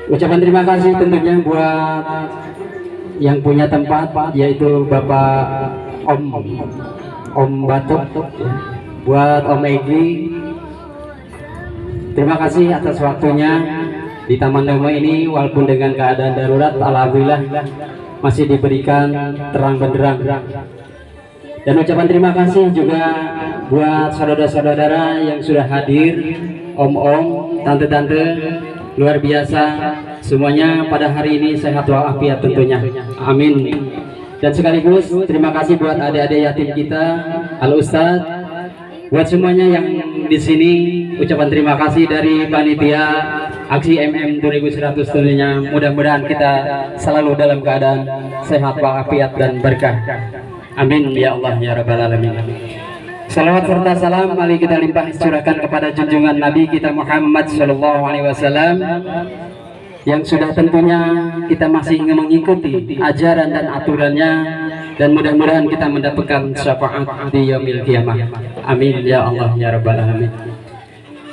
Ucapan terima kasih tentunya buat yang punya tempat, yaitu Bapak Om Batuk, buat Om Egi. Terima kasih atas waktunya di Taman Dama ini, walaupun dengan keadaan darurat, alhamdulillah masih diberikan terang benderang. Dan ucapan terima kasih juga buat saudara-saudara yang sudah hadir, om-om, tante-tante, luar biasa semuanya pada hari ini, sehat walafiat tentunya, amin. Dan sekaligus terima kasih buat adik-adik yatim kita, Al Ustadz, buat semuanya yang di sini. Ucapan terima kasih dari panitia aksi MM 2100 tentunya. Mudah-mudahan kita selalu dalam keadaan sehat walafiat dan berkah, amin ya Allah ya rabbal alamin. Salawat serta salam mari kita limpah curahkan kepada junjungan Nabi kita Muhammad Shallallahu Alaihi Wasallam, yang sudah tentunya kita masih mengikuti ajaran dan aturannya, dan mudah-mudahan kita mendapatkan syafaat di yaumil qiyamah, amin ya Allah ya rabbal alamin.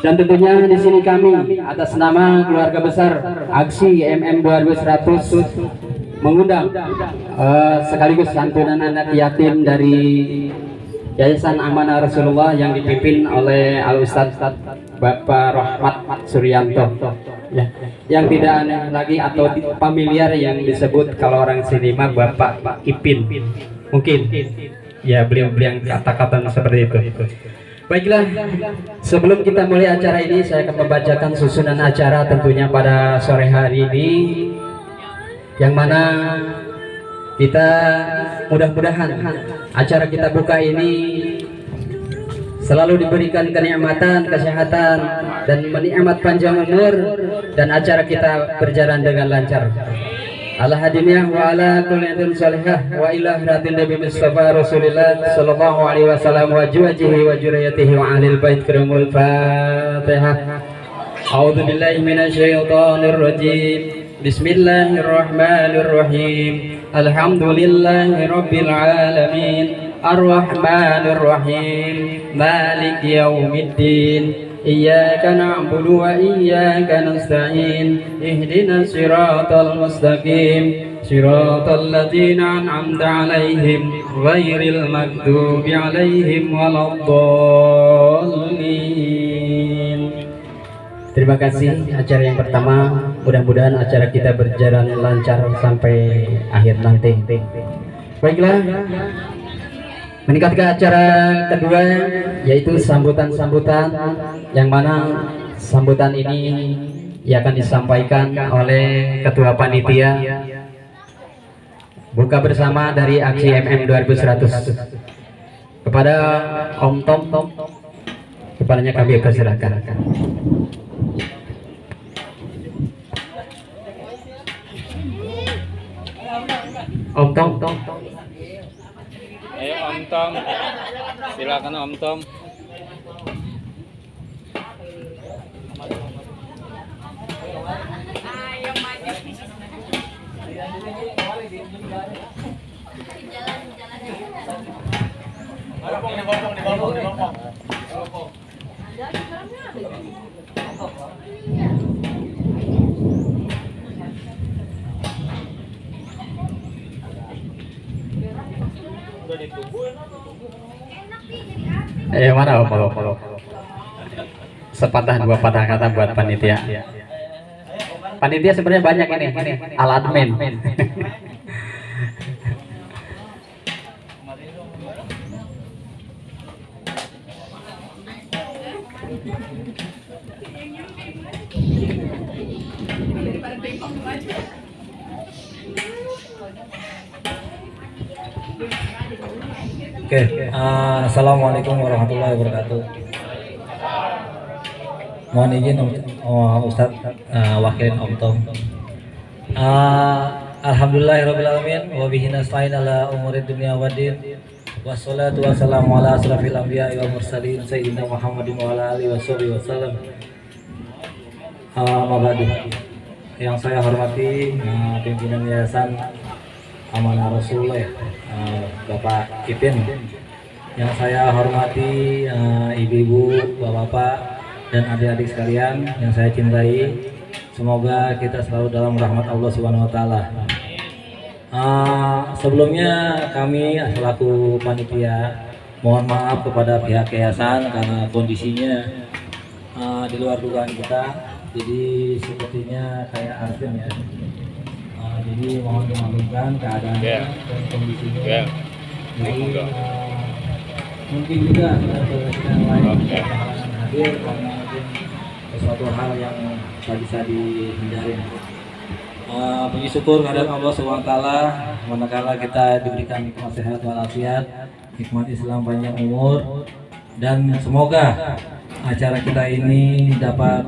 Dan tentunya di sini kami atas nama keluarga besar aksi MM 2100 mengundang sekaligus santunan anak yatim dari Yayasan Amanah Rasulullah yang dipimpin oleh Al Ustadz Bapak Rahmat Suryanto, ya, yang tidak aneh lagi atau familiar yang disebut kalau orang sini mah Bapak Ipin, mungkin ya beliau yang kata-kata seperti itu. Baiklah, sebelum kita mulai acara ini, saya akan membacakan susunan acara tentunya pada sore hari ini, yang mana kita mudah-mudahan acara kita buka ini selalu diberikan kenikmatan, kesehatan, dan menikmat panjang umur, dan acara kita berjalan dengan lancar. Ala hadiniyah wa ala kulliyatin salihah wa ila haratin Nabi Mustafa Rasulullah sallallahu alaihi wasallam wa juwajihi wa juriyatihi wa ahlil bait kiramul Fatihah. A'udzu billahi minasyaitonir rajim. Bismillahirrahmanirrahim. Alhamdulillahi rabbil alamin. Ar-Rahmanir Rahim. Maliki yaumiddin. Iyyaka na'budu wa iyyaka nasta'in. Ihdinas siratal mustaqim. Siratal ladzina an'amta 'alaihim ghairil maghdubi 'alaihim waladdallin. Terima kasih. Acara yang pertama, mudah-mudahan acara kita berjalan lancar sampai akhir nanti. Baiklah, meningkat ke acara kedua, yaitu sambutan-sambutan, yang mana sambutan ini akan disampaikan oleh Ketua Panitia buka bersama dari aksi MM 2100 kepada Om Tom. Kepadanya kami persilakan. Om Tom. Ayo Om Tom, silakan Om Tom. Mana Om? Sepatah dua patah kata buat panitia. Panitia sebenarnya banyak ini, al admin. Oke, assalamualaikum warahmatullahi wabarakatuh. Mohon izin Ustadz wakilin Om Tom. Alhamdulillahirabbil alamin wa bihi nasta'in ala umuri dunya waddin. Wassalatu wassalamu ala asrofil anbiya'i wal mursalin sayyidina Muhammadin wa ala alihi wasallam. Mabadi. Yang saya hormati pimpinan Yayasan Amanah Rasulullah, Bapak Ipin. Yang saya hormati ibu-ibu, bapak-bapak, dan adik-adik sekalian yang saya cintai. Semoga kita selalu dalam rahmat Allah Subhanahu wa taala. Sebelumnya kami selaku panitia mohon maaf kepada pihak yayasan karena kondisinya di luar dugaan kita. Jadi sepertinya kayak arsen ya. Jadi mohon dimaklumkan keadaannya dan kondisinya. Jadi mungkin juga saudara-saudara yang lain berhalangan hadir karena mungkin sesuatu hal yang tak bisa dihindari. Puji syukur kehadirat Allah SWT manakala kita diberikan nikmat sehat walafiat, nikmat Islam panjang umur, dan semoga acara kita ini dapat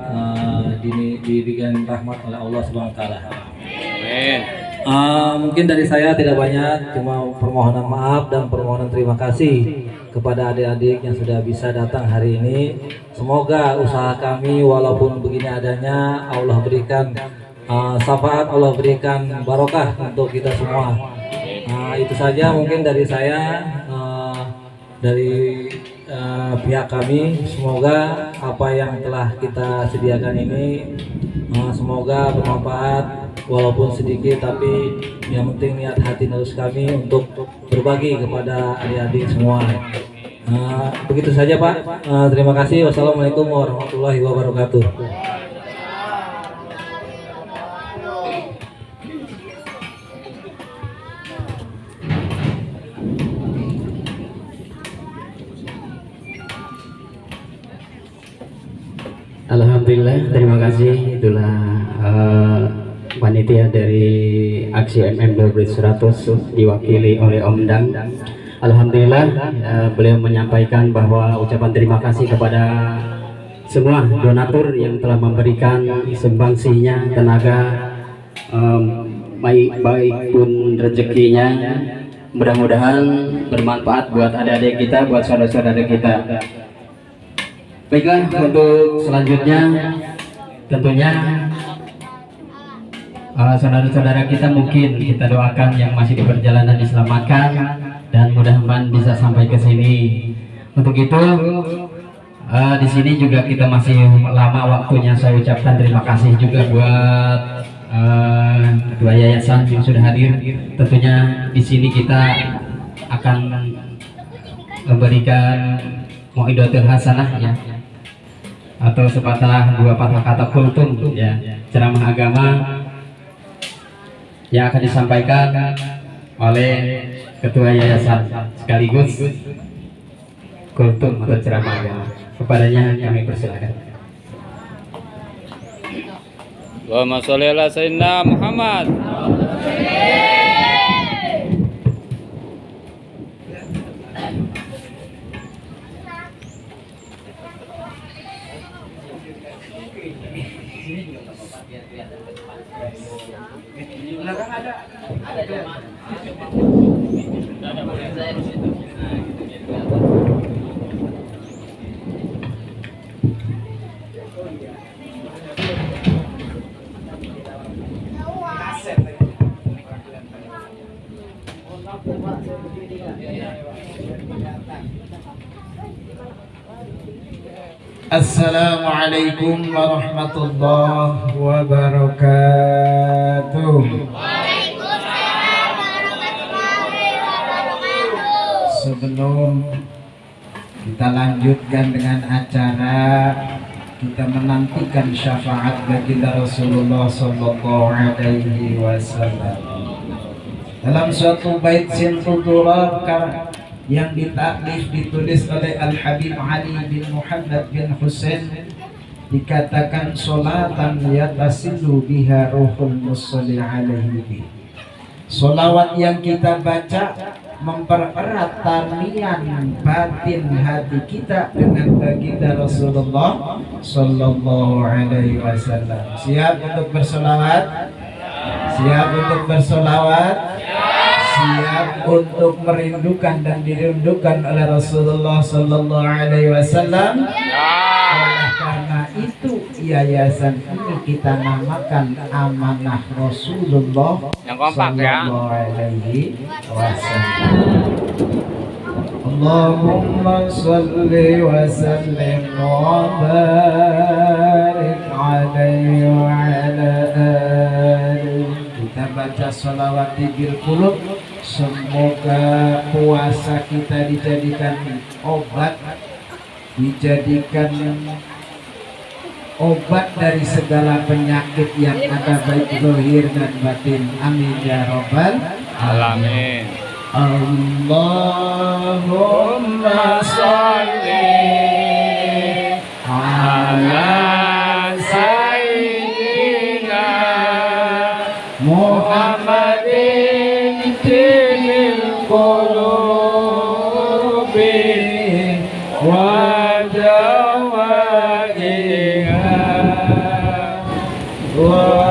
diberikan rahmat oleh Allah SWT. Amin. Mungkin dari saya tidak banyak, cuma permohonan maaf dan permohonan terima kasih kepada adik-adik yang sudah bisa datang hari ini. Semoga usaha kami walaupun begini adanya, Allah berikan syafaat, Allah berikan barokah untuk kita semua. Itu saja mungkin dari saya, dari pihak kami. Semoga apa yang telah kita sediakan ini semoga bermanfaat walaupun sedikit, tapi yang penting niat hati nurus kami untuk berbagi kepada adik-adik semua. Begitu saja Pak. Terima kasih. Wassalamualaikum warahmatullahi wabarakatuh. Alhamdulillah, terima kasih. Itulah panitia dari aksi MM 2100 diwakili oleh Om Dang. Alhamdulillah, beliau menyampaikan bahwa ucapan terima kasih kepada semua donatur yang telah memberikan sumbangsinya, tenaga, baik pun rezekinya. Mudah-mudahan bermanfaat buat adik-adik kita, buat saudara-saudara kita. Baiklah, untuk selanjutnya tentunya saudara-saudara kita mungkin kita doakan yang masih di perjalanan diselamatkan dan mudah-mudahan bisa sampai ke sini. Untuk itu di sini juga kita masih lama waktunya, saya ucapkan terima kasih juga buat ketua yayasan yang sudah hadir. Tentunya di sini kita akan memberikan mau'idatul hasanah ya, atau sepatah dua patah kata kultum ya, ceramah agama yang akan disampaikan oleh ketua yayasan sekaligus kultum atau ceramah agama. Kepadanya kami persilakan. Allahumma sholli ala sayyidina Muhammad. Assalamualaikum warahmatullahi wabarakatuh. Waalaikumsalam warahmatullahi wabarakatuh. Sebelum kita lanjutkan dengan acara, kita menantikan syafaat baginda Rasulullah Sallallahu Alaihi Wasallam. Dalam suatu bait sintudurar yang ditaklif ditulis oleh Al-Habib Ali bin Muhammad bin Husain, dikatakan solatan yatasilu biha ruhul musalli alaihi. Solawat yang kita baca mempererat talian batin hati kita dengan baginda Rasulullah Sallallahu Alaihi Wasallam. Siap untuk bersolawat? Siap untuk bersolawat? Siap untuk merindukan dan dirindukan oleh Rasulullah Sallallahu Alaihi Wasallam. Oleh karena itu yayasan ini kita namakan Amanah Rasulullah Sallallahu Alaihi Wasallam. Allahumma salli wa sallim wa barik alaihi wa ala sholawati bil qulub. Semoga puasa kita dijadikan obat, dijadikan obat dari segala penyakit yang ada baik zahir dan batin. Amin ya rabbal Alamin. Allahumma sholli ala sayyidina Muhammadin fil qulubi wa dawaiha wa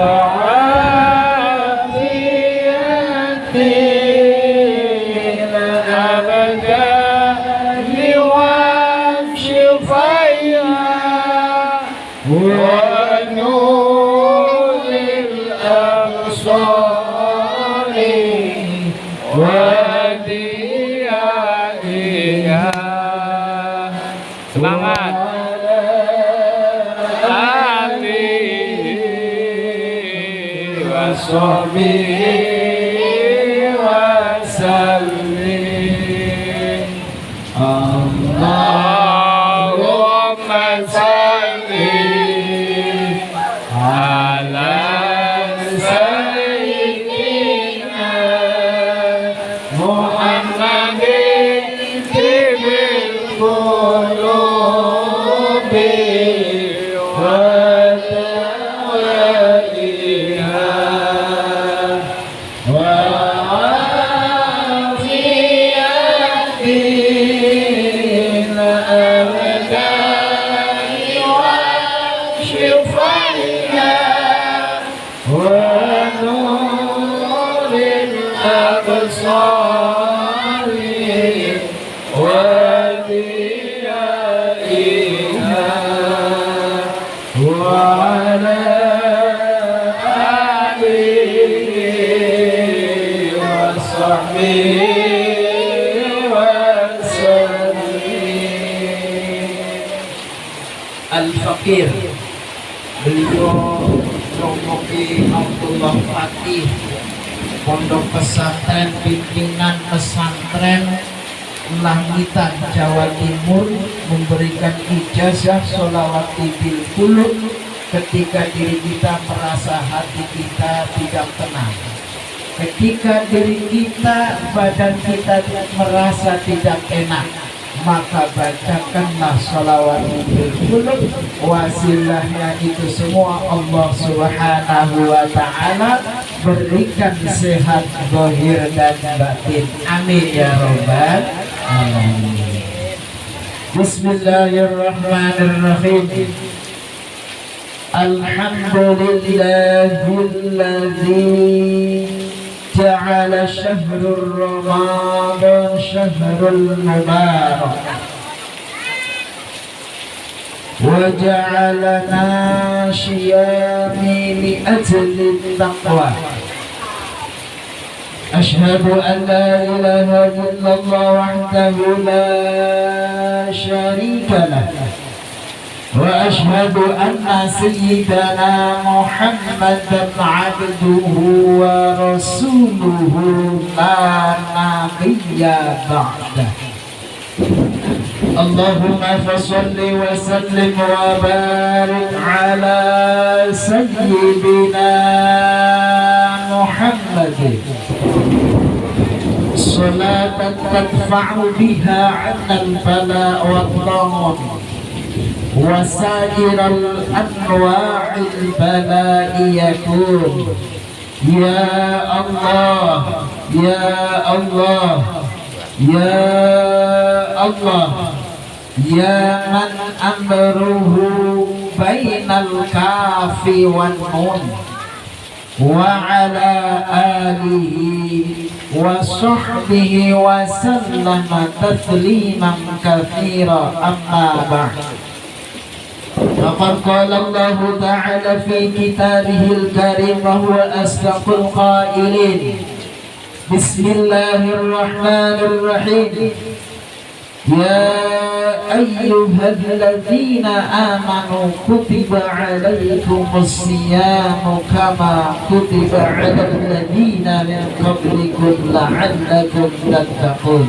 Semangat. Ali washabihi wasallim. Allahumma sholli ala sayyidina Muhammadin fil qulubi wa dawaiha wa afiyatil abdani wa shifaiha wa nuril absari wa diyaiha wa ala alihi wa sahbihi wa sallim. Al-Fakir, beliau Romoki Abdullah Fatih, Pondok Pesantren Pimpinan Pesantren Langitan Jawa Timur, memberikan ijazah sholawati bil qulub ketika diri kita merasa hati kita tidak tenang, ketika diri kita, badan kita merasa tidak enak, maka bacakanlah sholawati bil qulub. Wasilahnya itu semua Allah Subhanahu wa ta'ala berikan sehat zahir dan batin. Amin ya rabbal alamin. Bismillahirrahmanirrahim. Alhamdulillahilladzi ja'ala syahrul Ramadan syahrul mubarak wa ja'alana syiyami li ajli taqwa. Ashhadu an la ilaha illallah wahdahu la syarika lah wa ashhadu anna sayyidana Muhammadan abduhu wa rasuluhu la nabiyya ba'dah. Allahumma fassalli wa sallim wa barik ala sayyidina Muhammadin salatan tadfa'u biha 'anna al-bala' wad-dhamma wa sa'iral anwa'il bala'i yakun. Ya Allah, ya Allah, ya Allah, ya man amruhu bainal kafi wan nun, wa ala alihi wa sahbihi wa sallama tasliman katsira. Amma ba'd. Faqad qala Allah ta'ala fi kitabihil karim wa huwa asdaqul qailin. Bismillahirrahmanirrahim. يا أيها الذين آمنوا كتب عليكم الصيام كما كتب على الذين من قبلكم لعلكم تتقون.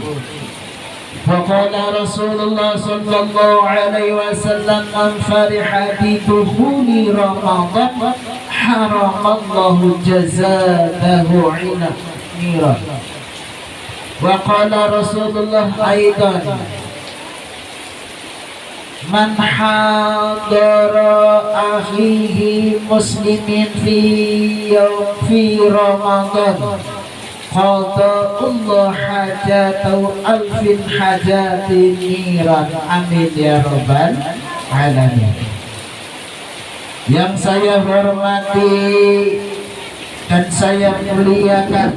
وقال رسول الله صلى الله عليه وسلم من فرح بدخول رمضان حرم الله جزاءه نيرا. وقال رسول الله أيضا من حضر أخيه مسلم في رمضان قضى الله حاجته ألف حاجات نيرا. Amin ya rabbal alamin. Yang saya hormati dan saya muliakan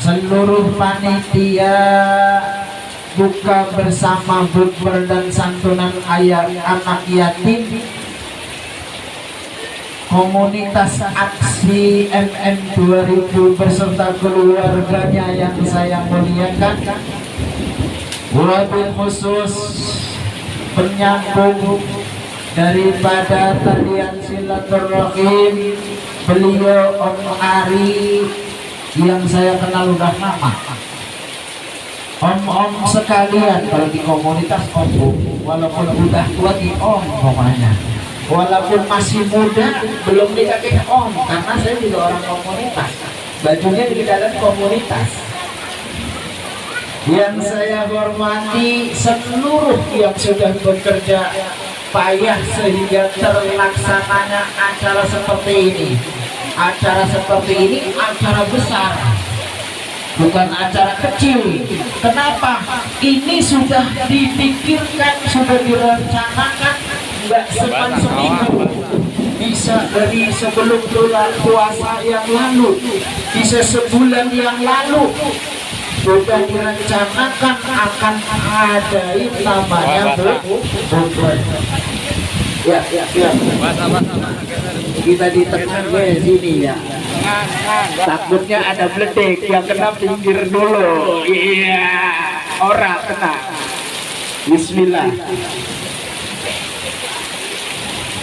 seluruh panitia buka bersama bukber dan santunan anak yatim komunitas aksi MM 2000 beserta keluarganya yang saya muliakan. Wabil khusus penyambung daripada talian silaturahim beliau Om Ari yang saya kenal udah lama. Om-om sekalian kalau di komunitas om, walaupun udah tua di om pokoknya, walaupun masih muda belum dikasih om, karena saya juga orang komunitas, bajunya di dalam komunitas. Yang saya hormati seluruh yang sudah bekerja payah sehingga terlaksananya acara seperti ini. Acara seperti ini acara besar, bukan acara kecil. Kenapa? Ini sudah dipikirkan, sudah direncanakan, nggak seminggu, bisa dari sebelum puasa yang lalu, bisa sebulan yang lalu sudah direncanakan akan adain namanya bukber. Ya. Kita di tengah sini ya. Takutnya ada beledek yang kena pinggir dulu. Iya, orang kena. Bismillah.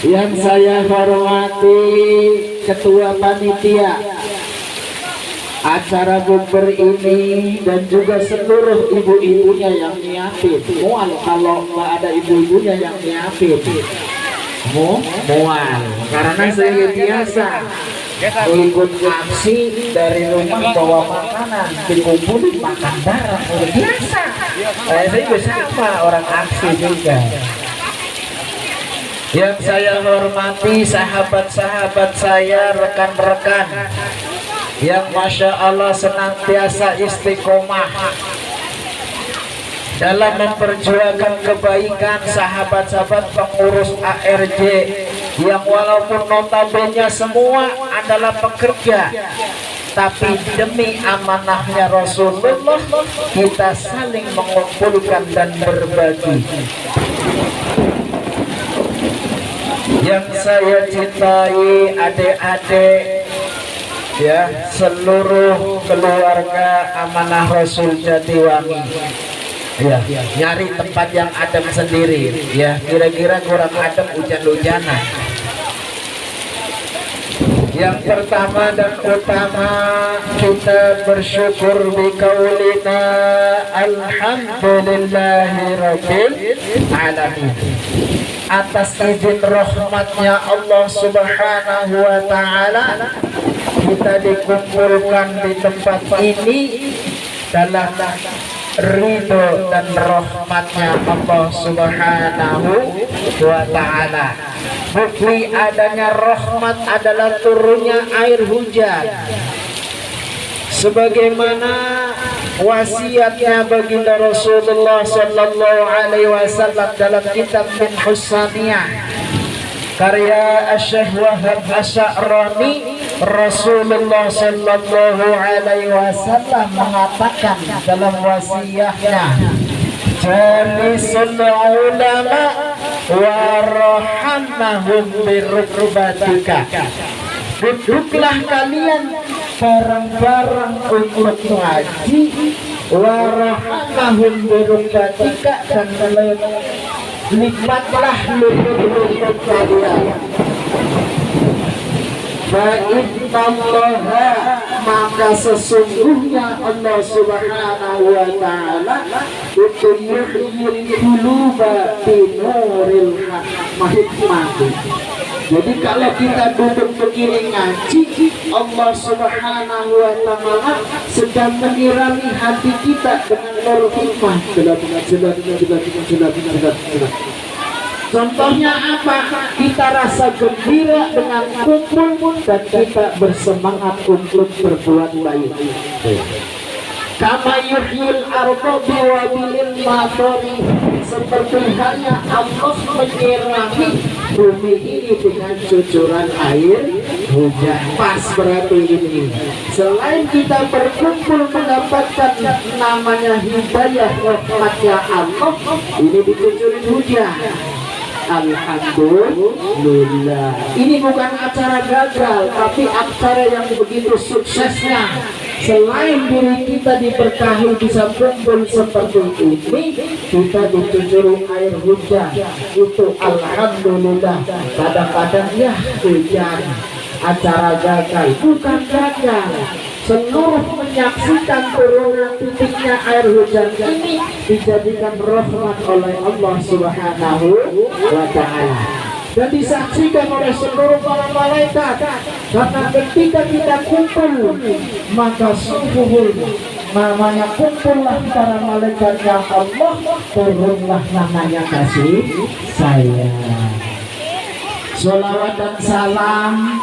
Yang saya hormati ketua panitia acara bukber ini dan juga seluruh ibu-ibunya yang nyiapin. Mual kalau nggak ada ibu-ibunya yang nyiapin. Mual karena saya biasa ikut aksi dari rumah bawa makanan dikumpulin makan bareng biasa. Saya juga sama orang aksi juga. Yang saya hormati sahabat-sahabat saya, rekan-rekan yang Masya Allah senantiasa istiqomah dalam memperjuangkan kebaikan, sahabat-sahabat pengurus ARJ yang walaupun notabene semua adalah pekerja, tapi demi amanahnya Rasulullah kita saling mengumpulkan dan berbagi. Yang saya cintai adik-adik ya, seluruh keluarga amanah Rasul Jatiwangi ya, nyari tempat yang adem sendiri ya, kira-kira kurang adem hujan-hujanan. Yang pertama dan utama kita bersyukur biqaulina alhamdulillahirabbil alamin atas izin rahmatnya Allah Subhanahu wa taala kita dikumpulkan di tempat ini dalam ridho dan rahmatnya Allah Subhanahu wa ta'ala. Bukti adanya rahmat adalah turunnya air hujan, sebagaimana wasiatnya baginda Rasulullah sallallahu alaihi wasallam dalam kitab Min Husaniyah karya Syekh Wahab Asy'arani. Rasulullah sallallahu alaihi wasallam mengatakan dalam wasiatnya, jalisul ulama warahamahum birukbatika, duduklah kalian bareng-bareng untuk ngaji warahamahum birubbatika, dan lipatlah lutut-lutut kalian. Fa'innallaha, maka sesungguhnya Allah Subhanahu wa ta'ala itu yuhyil quluba binuril hikmati. Jadi kalau kita duduk begini ngaji, Allah Subhanahu wa ta'ala sedang menyirami hati kita dengan nur hikmah. Contohnya apa? Kita rasa gembira dengan kumpul dan kita bersemangat untuk berbuat baik. Kama yuhyil arda biwabilil matari, seperti halnya Allah menyirami bumi ini dengan cucuran air hujan. Pas berarti ini. Selain kita berkumpul mendapatkan namanya hidayah rahmatnya Allah, ini dicucurin hujan. Alhamdulillah. Ini bukan acara gagal, tapi acara yang begitu suksesnya. Selain diri kita diberkahi bisa kumpul seperti ini, kita dicucuri air hujan. Itu alhamdulillah. Kadang-kadang ya hujan, acara gagal, bukan gagal. Seluruh menyaksikan turunan titiknya air hujan ini dijadikan rahmat oleh Allah Subhanahu wa ta'ala, dan disaksikan oleh seluruh para malaikat. Karena ketika kita kumpul, maka sungguh namanya kumpullah para malaikat yang Allah, turunlah namanya kasih sayang. Sholawat dan salam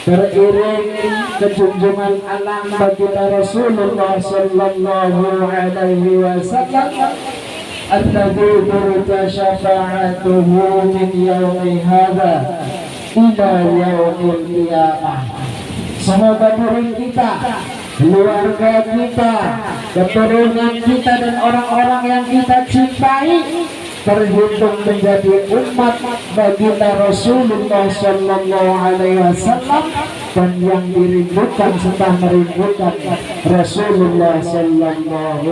beriring kejunjungan alam baginda Rasulullah sallallahu alaihi wasallam, alladzi turja syafa'atuhu min yaumi hadza ila yaumil qiyamah. Semoga diri kita, keluarga kita, keturunan kita, dan orang-orang yang kita cintai terhitung menjadi umat baginda Rasulullah sallallahu alaihi wasallam, dan yang dirindukan serta merindukan Rasulullah sallallahu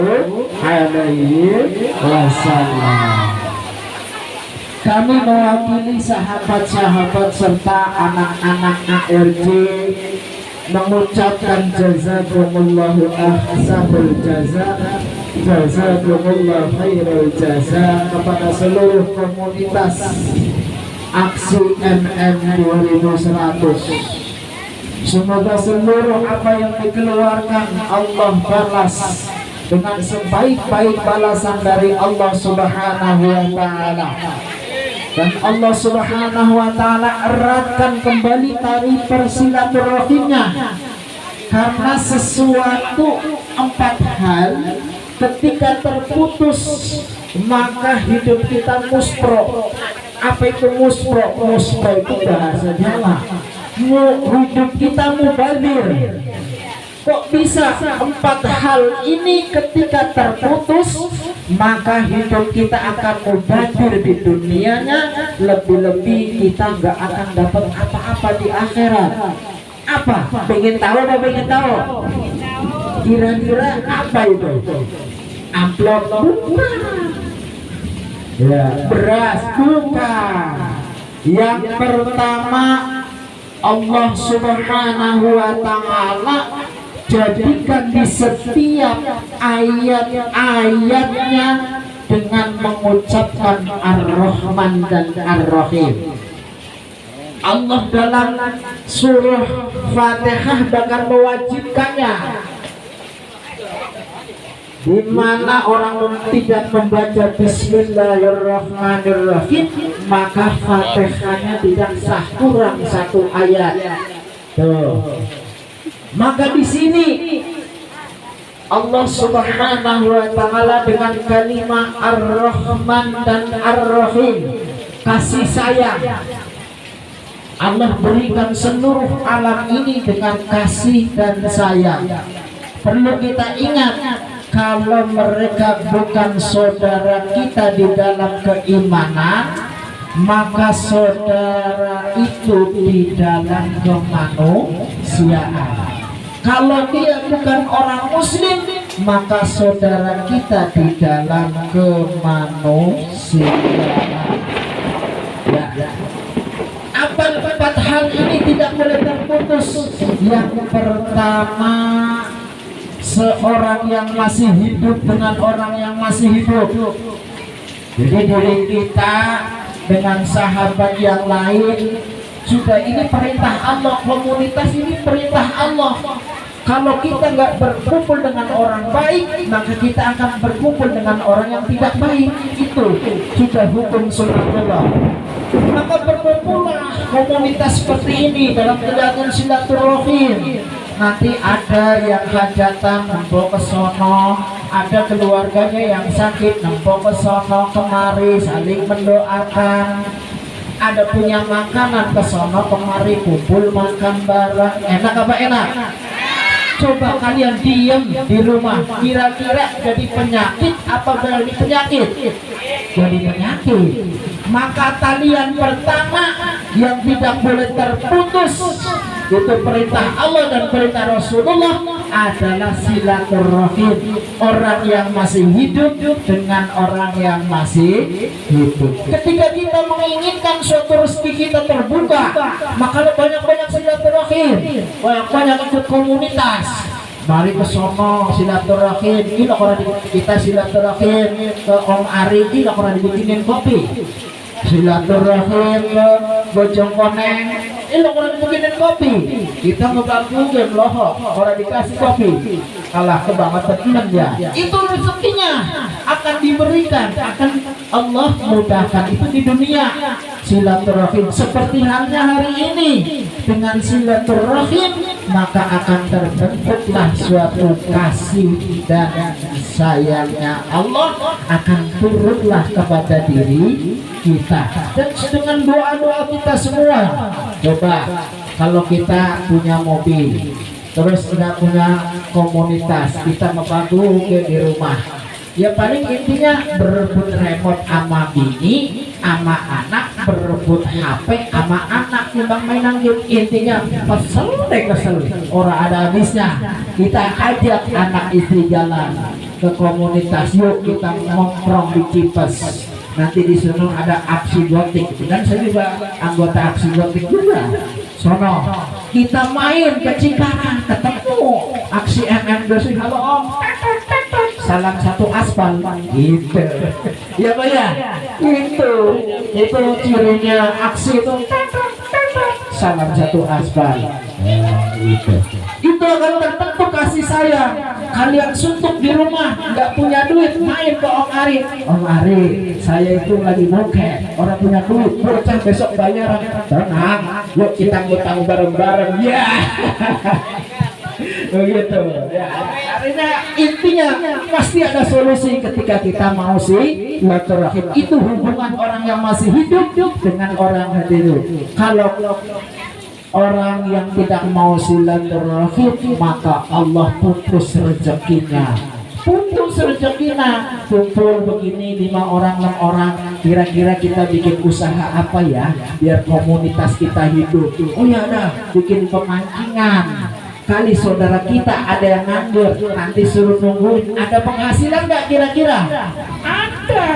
alaihi wasallam. Kami mewakili sahabat-sahabat serta anak-anak ARJ mengucapkan jazakumullahu ahsanul jaza, jazakumullah khairul jaza kepada seluruh komunitas Aksi MM 2100. Semoga seluruh apa yang dikeluarkan Allah balas dengan sebaik-baik balasan dari Allah Subhanahu wa ta'ala, dan Allah Subhanahu wa ta'ala eratkan kembali tali persilaturahimnya. Karena sesuatu 4 hal ketika terputus maka hidup kita muspro. Apa itu muspro? Muspro itu bahasa Jawa. Hidup kita mubadir. Kok bisa 4 hal ini ketika terputus maka hidup kita akan mubadir di dunianya, lebih-lebih kita nggak akan dapat apa-apa di akhirat. Apa? Pengen tahu apa pengen tahu? Kira-kira apa itu? Amplop bukan, ya, beras bukan. Yang pertama, Allah Subhanahu wa ta'ala jadikan di setiap ayat-ayatnya dengan mengucapkan Ar-Rahman dan Ar-Rahim. Allah dalam surah Fatihah bahkan mewajibkannya, di mana orang tidak membaca Bismillahirrahmanirrahim maka Fatihahnya tidak sah, kurang 1 ayat. Tuh. Maka di sini Allah Subhanahu wa ta'ala dengan kalimat Ar-Rahman dan Ar-Rahim, kasih sayang, Allah berikan seluruh alam ini dengan kasih dan sayang. Perlu kita ingat, kalau mereka bukan saudara kita di dalam keimanan, maka saudara itu di dalam kemanusiaan. Kalau dia bukan orang muslim, maka saudara kita di dalam kemanusiaan. Ya. Apa 4 hal ini tidak boleh terputus? Yang pertama, seorang yang masih hidup dengan orang yang masih hidup. Jadi diri kita dengan sahabat yang lain, sudah ini perintah Allah, komunitas ini perintah Allah. Kalau kita nggak berkumpul dengan orang baik, maka kita akan berkumpul dengan orang yang tidak baik. Itu sudah hukum sunnatullah. Maka berkumpullah komunitas seperti ini dalam kegiatan silaturahim. Nanti ada yang hajatan nempok ke sono, ada keluarganya yang sakit nempok ke sono kemari saling mendoakan. Ada punya makanan ke sono kemari kumpul makan bareng. Enak apa enak? Coba kalian diam di rumah, kira-kira jadi penyakit apa jadi penyakit? Jadi penyakit. Maka talian pertama yang tidak boleh terputus, itu perintah Allah dan perintah Rasulullah, adalah silaturahim. Orang yang masih hidup dengan orang yang masih hidup. Ketika kita menginginkan suatu rezeki kita terbuka, maka banyak-banyak silaturahim, banyak-banyak ikut komunitas. Mari ke sono silaturahim, kita orang kita silaturahim ke Om Ari, kita orang dibikinin kopi. Silaturahim ke Bojong Koneng, ini orang dibikinin kopi. Kita ngebantu game loh, orang dikasih kopi. Kalah kebangetan teman ya. Itu rezekinya akan diberikan, akan Allah mudahkan itu di dunia. Silaturahim seperti halnya hari ini, dengan silaturahim maka akan terbentuklah suatu kasih dan sayangnya Allah akan turunlah kepada diri kita. Dan dengan doa-doa kita semua, coba kalau kita punya mobil terus tidak punya komunitas, kita ngebantu di rumah, ya paling intinya berebut remote sama bini sama anak, berebut HP sama anak, timbang mainan game. Intinya kesel orang ada habisnya. Kita ajak anak istri jalan ke komunitas, yuk kita nongkrong di Cipes, nanti di sana ada aksi gotik, dan saya juga anggota aksi gotik juga. Sono kita main ke Cikarang, ketemu aksi MM halo om, salam satu aspal gitu. Ya Pak ya, itu cirinya aksi itu, salam satu aspal. Itu akan terbentuk kasih sayang. Kalian suntuk di rumah nggak punya duit, main ke Om Ari. Om Ari, saya itu lagi bokeh, orang punya duit, bocah besok bayaran. Tenang, yuk kita ngutang bareng-bareng ya. Begitu ya. Artinya intinya pasti ada solusi ketika kita mau silaturahim. Itu hubungan orang yang masih hidup dengan orang yang hidup. Kalau orang yang tidak mau silaturahim, maka Allah putus rezekinya. Kumpul begini 5 orang 6 orang, kira-kira kita bikin usaha apa ya biar komunitas kita hidup? Oh ya dah, bikin pemancingan. Kali saudara kita ada yang nganggur, nanti suruh nungguin, ada penghasilan nggak kira-kira? Ada.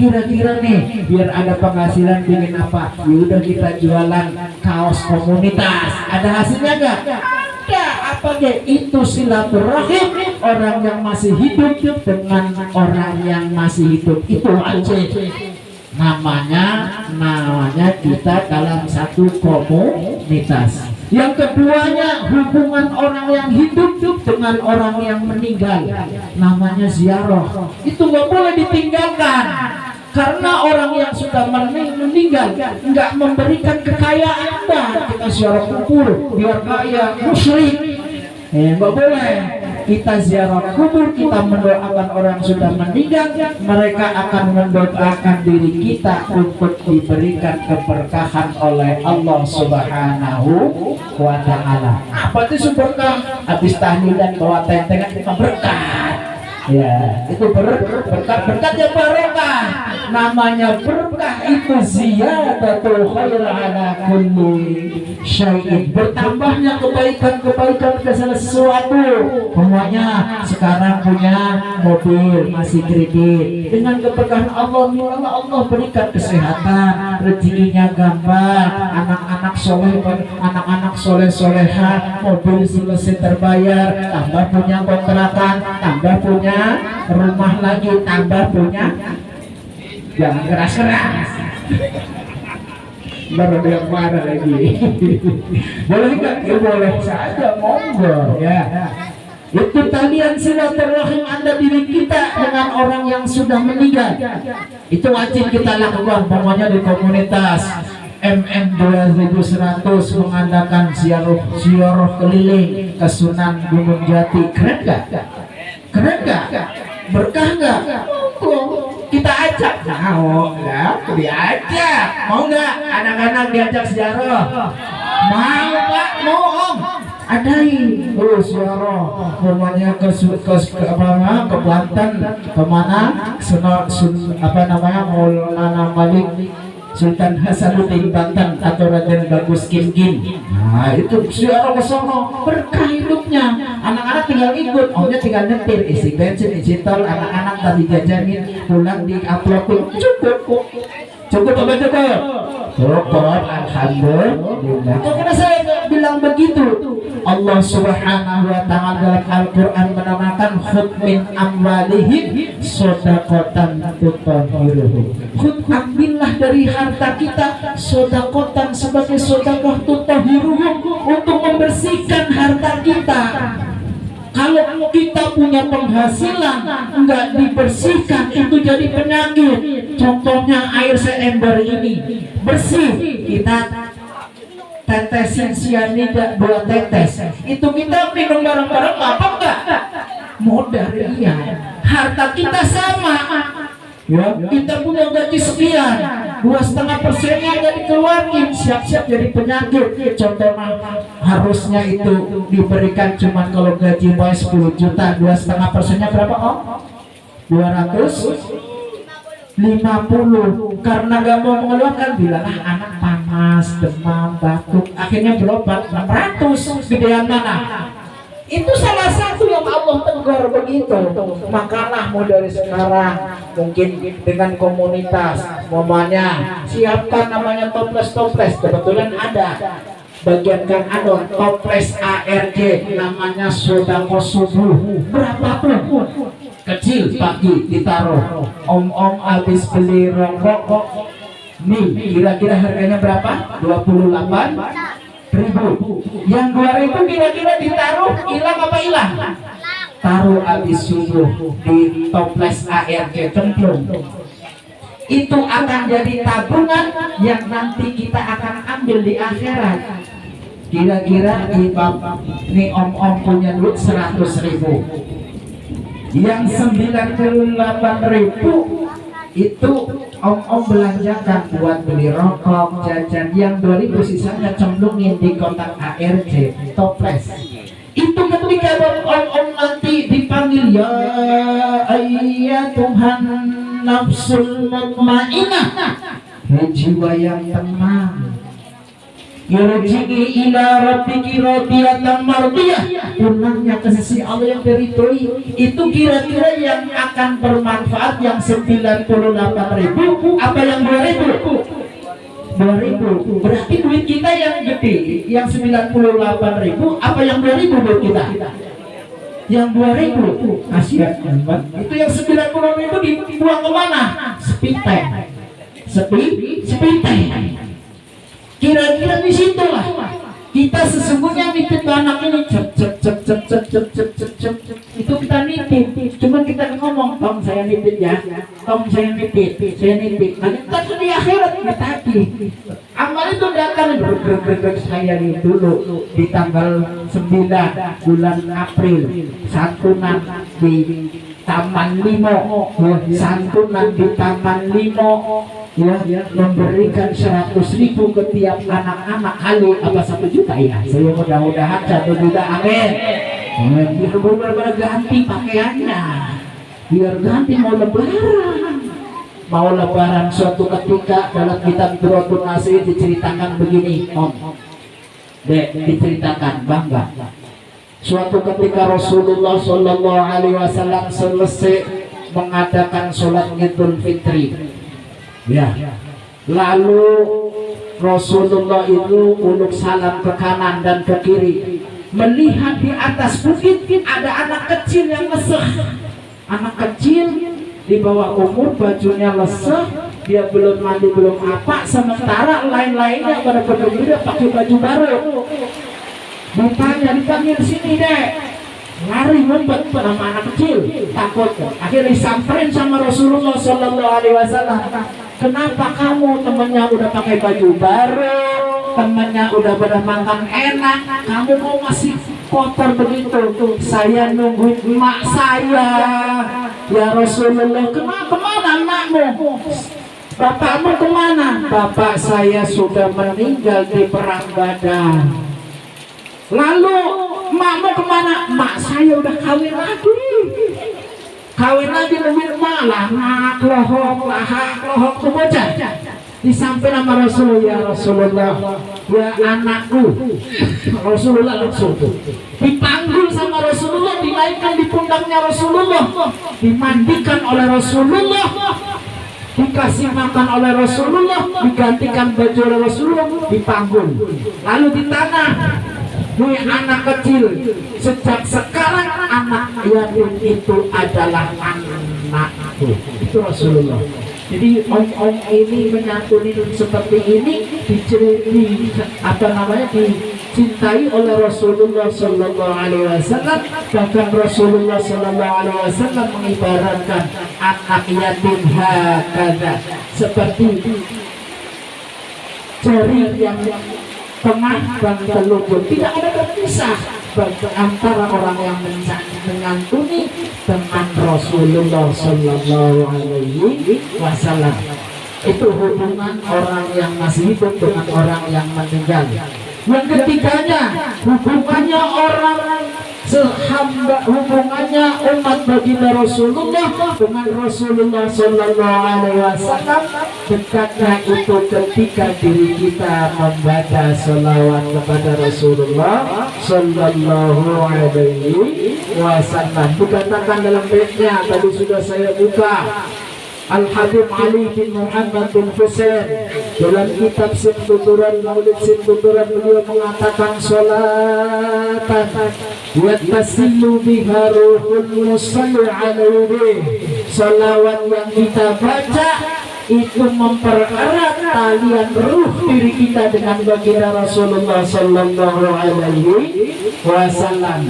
Kira-kira nih biar ada penghasilan bikin apa? Yaudah kita jualan kaos komunitas, ada hasilnya nggak? Ada. Apa deh? Itu silaturahim orang yang masih hidup dengan orang yang masih hidup. Itu aja namanya kita dalam satu komunitas. Yang keduanya, hubungan orang yang hidup dengan orang yang meninggal, namanya ziarah. Itu nggak boleh ditinggalkan. Karena orang yang sudah meninggal nggak memberikan kekayaan, kita ziarah kubur biar kaya, musyrik. Nggak boleh. Kita ziarah kubur, kita mendoakan orang sudah meninggal, mereka akan mendoakan diri kita untuk diberikan keberkahan oleh Allah Subhanahu wa Ta'ala. Apa itu berkah? Habis tahlilan bawa tentengan kita berkah. Ya, itu berkat yang barokah. Namanya berkah itu ziyadatul khair ala kulli syai'in. Bertambahnya kebaikan-kebaikan ke segala sesuatu. Semuanya sekarang punya mobil, masih kredit. Dengan keberkahan Allah, Allah berikan kesehatan, rezekinya gampang, anak-anak soleh soleha, mobil selesai terbayar, tambah punya kontrakan, tambah punya rumah lagi, tambah punya, jangan keras-keras baru ada yang marah lagi. Boleh nggak? Ya boleh saja, monggo ya. Itu talian silaturahim Anda diri kita dengan orang yang sudah meninggal. Itu wajib kita lakukan. Pokoknya di komunitas MM 2100 mengadakan ziarah keliling ke Sunan Gunung Jati. Keren gak? Keren gak? Berkah gak? Kita ajak. Mau nggak? Diajak. Mau nggak? Anak-anak diajak ziarah? Mau Pak? Mau Om? Adain ziarah rumahnya ke Banten, kemana? Maulana Malik Sultan Hasanuddin Banten atau Raden Bagus Kim. Nah itu ziarah ke sono, berkah hidupnya. Anak-anak tinggal ikut, omnya tinggal nyetir, isi bensin, isi tol, anak-anak tadi jajanin, pulang di uploadin, cukup apa cukup? Cukup, alhamdulillah. Karena saya bilang begitu. Allah Subhanahu wa ta'ala dalam Al-Quran menamakan khud min amwalihim shadaqatan tutahhiruhum. Khud, ambillah dari harta kita shadaqatan sebagai sedekah tutahhiruhum, untuk membersihkan harta kita. Kalau kita punya penghasilan enggak dibersihkan, itu jadi penyakit. Contohnya air seember ini bersih, kita tetesin cyanida 2 tetes, itu kita minum bareng-bareng apa enggak? Modal, iya. Harta kita sama ya, kita punya gaji sekian, 2,5%-nya nggak dikeluarin, siap-siap jadi penyakit. Contohnya harusnya itu diberikan cuman kalau gaji boy 10 juta, 2,5%-nya berapa Om? 250. Karena nggak mau mengeluarkan, bilang anak panas, demam, batuk, akhirnya berobat 600. Gedean mana? Itu salah satu yang Allah tegur begitu. Makalah mau dari sekarang, mungkin dengan komunitas, mamanya siapkan namanya toples. Kebetulan ada bagian Kang Anon toples ARG, namanya sedekah subuh. Berapa pun kecil pagi ditaruh. Om habis beli rokok nih, kira-kira harganya berapa? 28.000. Yang 2.000 kira-kira ditaruh hilang apa hilang? Taruh habis subuh di toples ARG cemplung. Itu akan jadi tabungan yang nanti kita akan ambil di akhirat. Kira-kira ini om punya duit 100.000. Yang 98.000 itu om belanjakan buat beli rokok, jajan. Yang 2.000 sisanya cemplungin di kotak ARG toples. Itu ketika om nanti dipanggil, ya ayyatuhan nafsul mutmainnah, jiwa yang tenang, yarji'i ila rabbiki radiyatan mardiyah, pulangnya ke sisi Allah yang diridhoi. Itu kira-kira yang akan bermanfaat yang 98.000 apa yang 2.000? 2.000. Berarti duit kita yang gede, yang 98.000 apa yang 2.000 duit kita? Yang 2.000. Kasihan kan? Itu yang 90.000 dibuang kemana? Sepiteng. Sepiteng. Kira-kira di situlah kita sesungguhnya nitip anak ini, cep. Itu kita nitip. Cuman kita ngomong, Tom saya nitip ya, Tom saya nitip. Nanti kita di akhirat ditagih. Amal itu datang saya dulu di tanggal 9 bulan April, santunan di Taman Limo, santunan di Taman Limo. Ya, memberikan 100.000 ke tiap anak-anak kali apa 1 juta ya. Saya mudah-mudahan 1 juta, amin. Biar benar-benar ganti pakaiannya. biar ganti mau lebaran. Mau lebaran suatu ketika dalam kitab Durratun Nasir diceritakan begini, Om. Dek, diceritakan bangga. Suatu ketika Rasulullah Shallallahu Alaihi Wasallam selesai mengadakan sholat Idul Fitri, ya. Lalu Rasulullah itu uluk salam ke kanan dan ke kiri, melihat di atas bukit ada anak kecil yang leseh. Anak kecil di bawah umur, bajunya leseh, dia belum mandi belum apa, sementara lain-lainnya pada berbeda pakai baju baru. Ditanya, dipanggil sini dek, lari ngumpet sama anak kecil, takut. Akhirnya disamperin sama Rasulullah Shallallahu Alaihi Wasallam. Kenapa kamu? Temennya udah pakai baju baru, temennya udah pada makan enak, kamu mau masih kotor begitu? Saya nungguin emak saya. Ya Rasulullah, kemana makmu? Bapakmu kemana? Bapak saya sudah meninggal di perang Badar. Lalu makmu kemana? Mak saya udah kawin lagi. Kawin lagi nungguin emak lah, lohok tuh bocah. Disampaikan sama Rasulullah, ya Rasulullah, ya anakku. Rasulullah langsung dipanggil sama Rasulullah, dinaikkan di pundaknya Rasulullah, dimandikan oleh Rasulullah, dikasih makan oleh Rasulullah, digantikan baju oleh Rasulullah, dipanggil. Lalu ditanah, nih anak kecil, sejak sekarang anak yatim itu adalah anakku. Itu Rasulullah. Jadi om-om ini menyantuni seperti ini dicintai oleh Rasulullah Sallallahu Alaihi Wasallam. Bahkan Rasulullah Sallallahu Alaihi Wasallam mengibaratkan anak yatim hakada seperti jari yang tengah dan telunjuk, tidak ada terpisah antara orang yang menyantuni dengan Rasulullah Sallallahu Alaihi Wasallam. Itu hubungan orang yang masih hidup dengan orang yang meninggal. Yang ketiganya, hubungannya orang sehamba, hubungannya umat baginda Rasulullah dengan Rasulullah Sallallahu Alaihi Wasallam. Dekatnya itu ketika diri kita membaca salawat kepada Rasulullah Sallallahu Alaihi Wasallam. Dikatakan dalam baitnya tadi sudah saya buka, Al-Habib Ali bin Muhammad bin Husain dalam kitab Sintuturan Maulid Sintuturan, beliau mengatakan salatan yattasilu biha ruhul musalli alaihi, salawat yang kita baca itu mempererat talian ruh diri kita dengan baginda Rasulullah Sallallahu Alaihi Wasallam.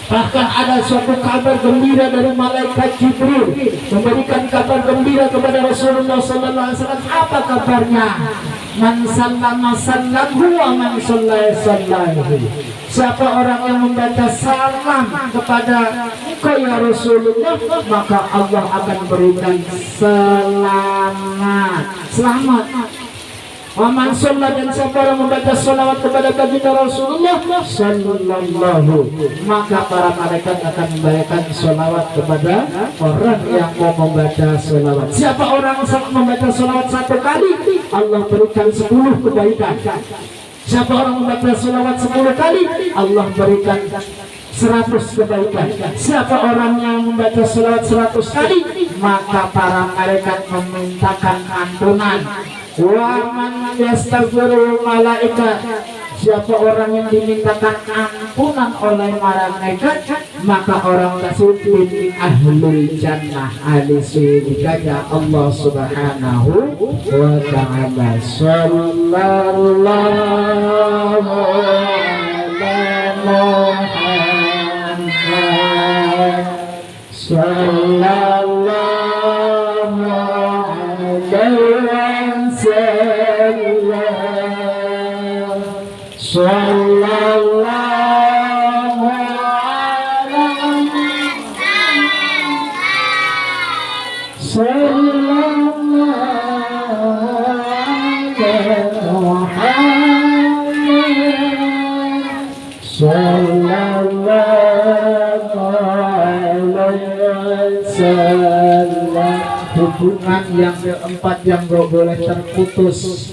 Bahkan ada suatu kabar gembira dari malaikat Jibril memberikan kabar gembira kepada Rasulullah Sallallahu Alaihi Wasallam. Apa kabarnya? Man sallama sallahu wa man sallaya sallahu. Siapa orang yang membaca salam kepada engkau ya Rasulullah, maka Allah akan berikan selamat. Wa man shalla, dan siapa yang membaca salawat kepada baginda Rasulullah sallallahu, maka para malaikat akan membacakan salawat kepada orang yang mau membaca salawat. Siapa orang membaca salawat satu kali, Allah berikan 10 kebaikan. Siapa orang membaca salawat 10 kali, Allah berikan 100 kebaikan. Siapa orang yang membaca salawat 100 kali, maka para malaikat memintakan ampunan. Wa man yastaghfirul malaikat, siapa orang yang dimintakan ampunan oleh malaikat, maka orang tersebut min ahlul jannah, ahli surga Allah Subhanahu wa ta'ala. Sallallahu ala Muhammad, sallallahu sallallahu alaihi wasallam. tabungan yang keempat yang gak boleh terputus,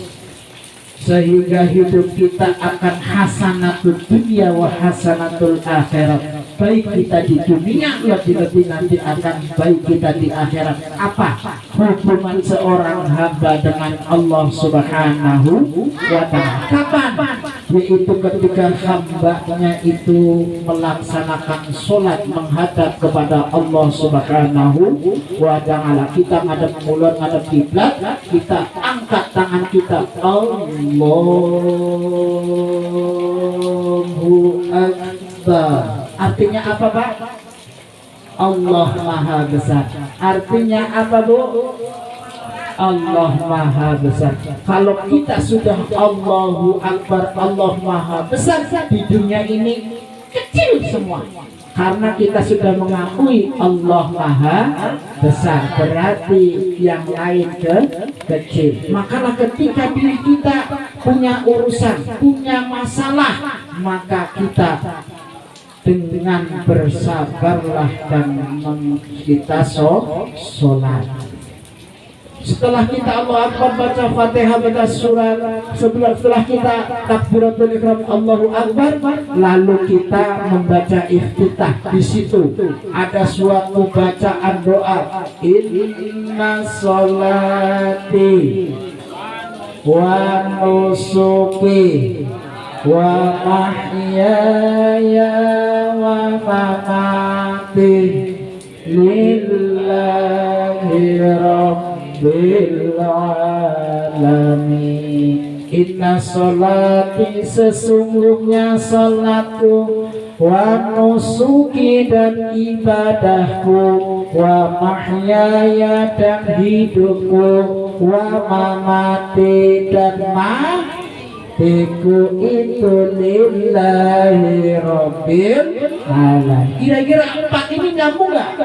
sehingga hidup kita akan hasanatul dunia wa hasanatul akhirat. Baik kita di dunia, lebih-lebih nanti akan baik kita di akhirat. Apa hubungan seorang hamba dengan Allah Subhanahu wa ta'ala? Kapan? Yaitu ketika hambanya itu melaksanakan sholat menghadap kepada Allah Subhanahu wa ta'ala. Kita ngadep mulut, ngadep kiblat, kita angkat tangan kita, Allahu Akbar. Artinya apa, Pak? Allah Maha Besar. Artinya apa, Bu? Allah Maha Besar. Kalau kita sudah Allahu Akbar, Allah Maha Besar, di dunia ini kecil semua. Karena kita sudah mengakui Allah Maha Besar, berarti yang lain kecil. Makalah ketika diri kita punya urusan, punya masalah, maka kita dengan bersabarlah dan kita sholat. Setelah kita Allah Akbar, baca Fatihah, baca surat, setelah kita takbiratul ihram Allahu Akbar, lalu kita membaca iftitah. Di situ ada suatu bacaan doa, inna sholati wa nusuki wa mahyaya wa mamati lillahi rabbil alamin. Inna sholati, sesungguhnya salatku, wa nusuki, dan ibadahku, wa mahyaya, dan hidupku, wa mamati, dan matiku itu lillahi rabbil alamin. Kira-kira empat ini nyambung gak?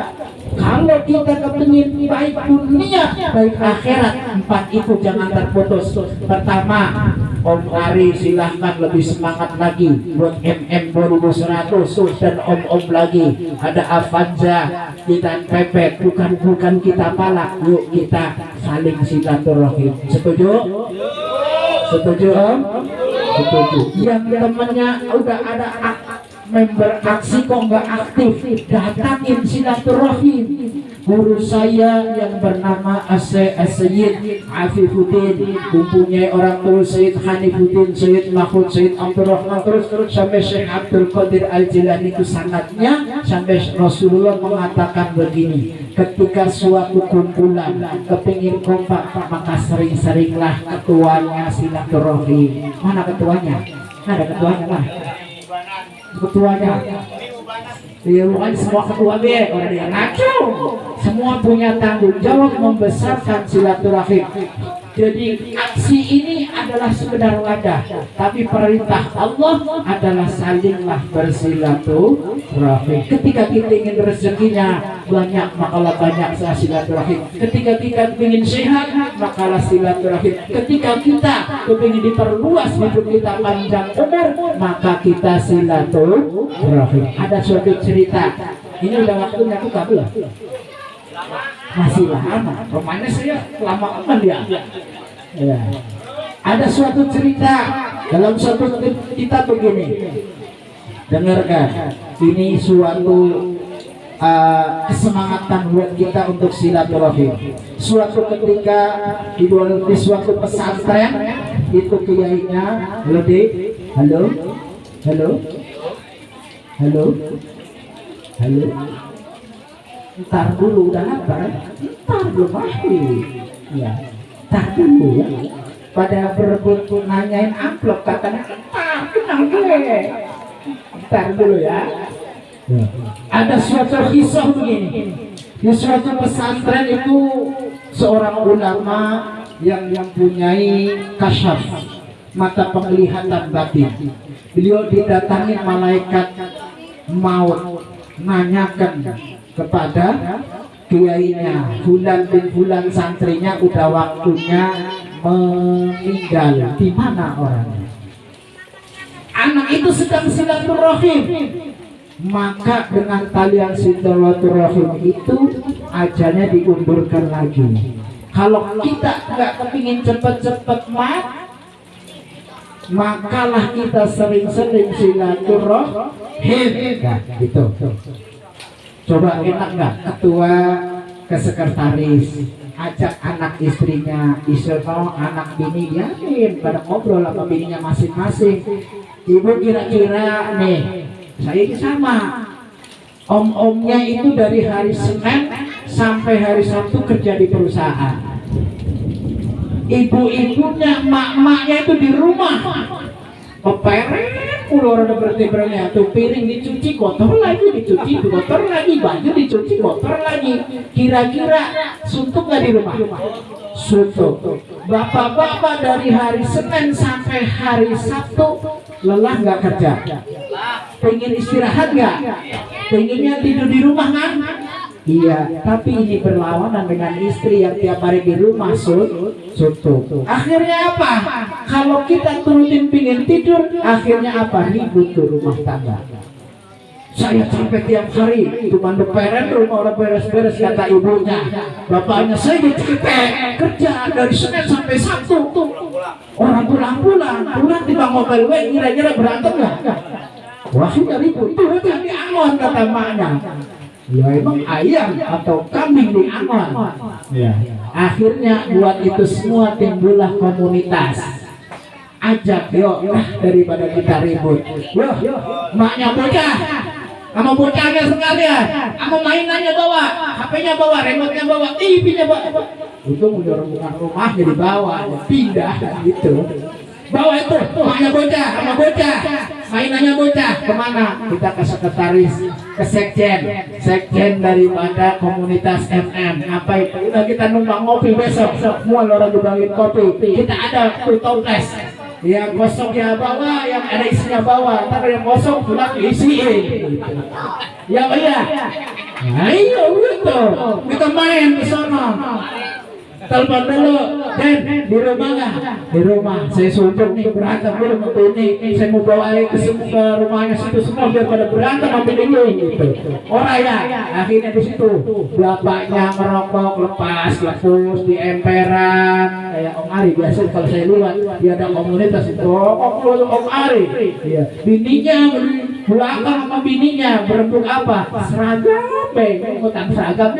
Kalau kita kepingin baik dunia, baik akhirat, empat itu jangan terputus. Pertama, Om Ari silahkan lebih semangat lagi buat MM 2100, dan Om lagi ada Avanza, kita pepet, bukan kita palak. Yuk kita saling silaturahim. Setuju? Setuju, Om? Setuju. Yang temannya udah ada member aksi kok nggak aktif, datangin silaturahim. Guru saya yang bernama Sayyid Afifuddin, mempunyai orang tua Sayyid Hanifuddin, Sayyid Mahfud, Sayyid Abdul Rahman, terus sampai Syekh Abdul Qadir Al-Jilani. Itu sanadnya sampai Rasulullah mengatakan begini, ketika suatu kumpulan kepingin kompak, maka sering-seringlah ketuanya silaturahim. Mana ketuanya? Ada ketuanya lah. Ketuanya, ya bukan semua ketua be, orang dia ngaco. Semua punya tanggung jawab membesarkan silaturahim. Jadi aksi ini adalah sekedar wadah, tapi perintah Allah adalah salinglah bersilaturahim. Ketika kita ingin rezekinya banyak, makalah banyak silaturahim. Ketika kita ingin sehat, makalah silaturahim. Ketika kita ingin diperluas hidup kita panjang umur, maka kita silaturahim. Ada suatu cerita, ini udah waktunya buka belum? Masih lama, pokoknya saya lama aman dia. Ya. Ada suatu cerita dalam suatu kita begini, dengarkan. Ini suatu kesemangatan buat kita untuk silaturahim. Suatu ketika di suatu pesantren itu kiainya, halo Dik, halo, ntar dulu, udah apa? Ntar belum pasti. Ya, ntar dulu ya. Pada berebut nanyain amplop, katanya kenal gue. Ntar dulu ya. Ada suatu kisah begini. Di suatu pesantren itu seorang ulama yang mempunyai kasyaf, mata penglihatan batin. Beliau didatangi malaikat maut, nanyakan kepada kiainya, bulan bin bulan santrinya udah waktunya meninggal, di mana orangnya? Anak itu sedang silaturahim, maka dengan talian silaturahim itu ajalnya diundurkan lagi. Kalau kita nggak kepingin cepet-cepet makalah kita sering-sering silaturahim. Nah, gitu. Coba enak nggak ketua ke sekretaris ajak anak istrinya, isono anak bini, yakin pada ngobrol sama bininya masing-masing. Ibu kira-kira nih, saya ini sama. Om-omnya itu dari hari Senin sampai hari Sabtu kerja di perusahaan. Ibu-ibunya, mak-maknya itu di rumah. Peperet puluh orang berarti tuh piring dicuci kotor lagi, dicuci kotor lagi, baju dicuci kotor lagi. Kira-kira suntuk nggak di rumah? Suntuk. Bapak-bapak dari hari Senin sampai hari Sabtu lelah nggak kerja? Pengen istirahat nggak? Pengennya tidur di rumah kan? Iya, tapi ini berlawanan dengan istri yang tiap hari di rumah suntuk. Akhirnya apa? Kalau kita turutin pingin tidur, akhirnya apa? Ribut tuh rumah tangga. Saya sampai tiap hari cuma beperan rumah orang beres-beres, kata ibunya. Bapaknya saya dicepet kerja dari Senin sampai Sabtu. Orang pulang tiba mobil kira-kira berantem nggak? Wah, sudah ribut. Itu udah diangon kata maknya. Ya emang ayam atau kambing di angon. Ya. Akhirnya buat itu semua timbullah komunitas. Ajak yuk, daripada kita ribut. Yuk, maknya bocah, sama bocahnya sekalian, sama mainannya bawa, HP-nya bawa, remote-nya bawa, TV-nya bawa. Itu udah rumahnya dibawa, pindah gitu. Bawa itu, maknya bocah, sama bocah, mainannya bocah, kemana? Kita ke sekretaris, ke sekjen daripada komunitas MM. Apa itu? Udah kita numpang ngopi besok, semua orang dibawain kopi. Kita ada full toples. Yang kosong ya bawa, yang ada isinya bawa. Tapi yang kosong pulang isiin. Ya iya. Nah iya gitu. Kita main di sana. Telepon dulu, Den, di rumah nggak? Di rumah. Saya suntuk nih berantem dulu sama ini. Saya mau bawa ke rumahnya situ semua biar pada berantem sama ini gitu. Orang ya, akhirnya di situ bapaknya merokok lepas di emperan kayak Om Ari biasa. Kalau saya lihat dia ada komunitas itu Om Ari. Iya. Bininya belakang sama bininya berembuk apa? Seragam, ngutang seragam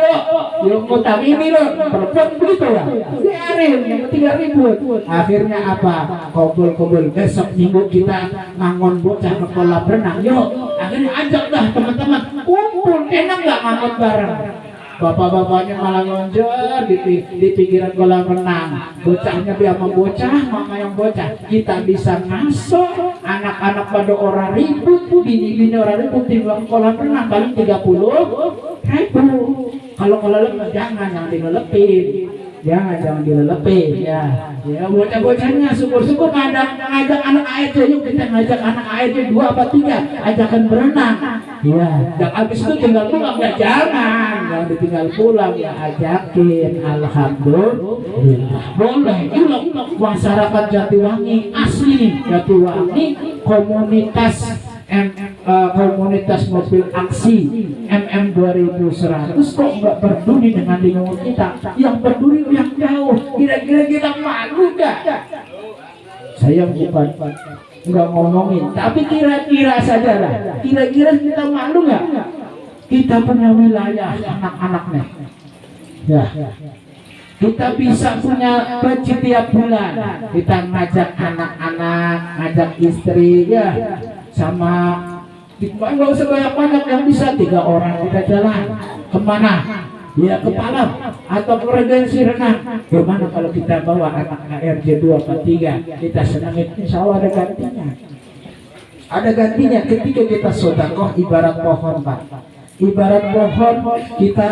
yuk ngutang ini loh. Perempuan begitu. Biarin, yang penting gak ribut. Akhirnya apa? Kumpul-kumpul besok minggu kita ngangon bocah ke kolam renang. Yuk, akhirnya ajak dah teman-teman kumpul. Enak gak ngangon bareng? Bapak-bapaknya malah lonjor di pinggiran kolam renang. Bocahnya biar sama bocah, mama yang bocah. Kita bisa masuk, anak-anak pada orang ribut, bini-bini orang ribut di kolam renang paling 30.000. Kalau jangan dilelepin. Jangan dilelepin ya. Ya bocah-bocahnya syukur-syukur ngajak anak ARJ, yuk kita ngajak anak ARJ 2 apa 3 ajakan berenang. Ya, dan habis itu tinggal pulang ya jangan ditinggal pulang ya ajakin. Alhamdulillah. Boleh itu masyarakat Jatiwangi asli Jatiwangi komunitas mobil aksi MM 2100 kok nggak peduli dengan lingkungan kita, yang peduli yang jauh. Kira-kira kita malu nggak? Saya bukan nggak ngomongin, tapi kira-kira saja lah. Kira-kira kita malu nggak? Kita punya wilayah anak-anaknya. Ya. Kita bisa punya budget tiap bulan. Kita ngajak anak-anak, ngajak istri ya, sama nggak usah banyak-banyak, yang bisa 3 orang kita jalan kemana? Ya ke Palam atau ke regensi renang. Gimana kalau kita bawa anak ARJ 2 atau 3 kita senangin, insya Allah ada gantinya. Ada gantinya ketika kita sedekah. Ibarat pohon Pak, ibarat pohon kita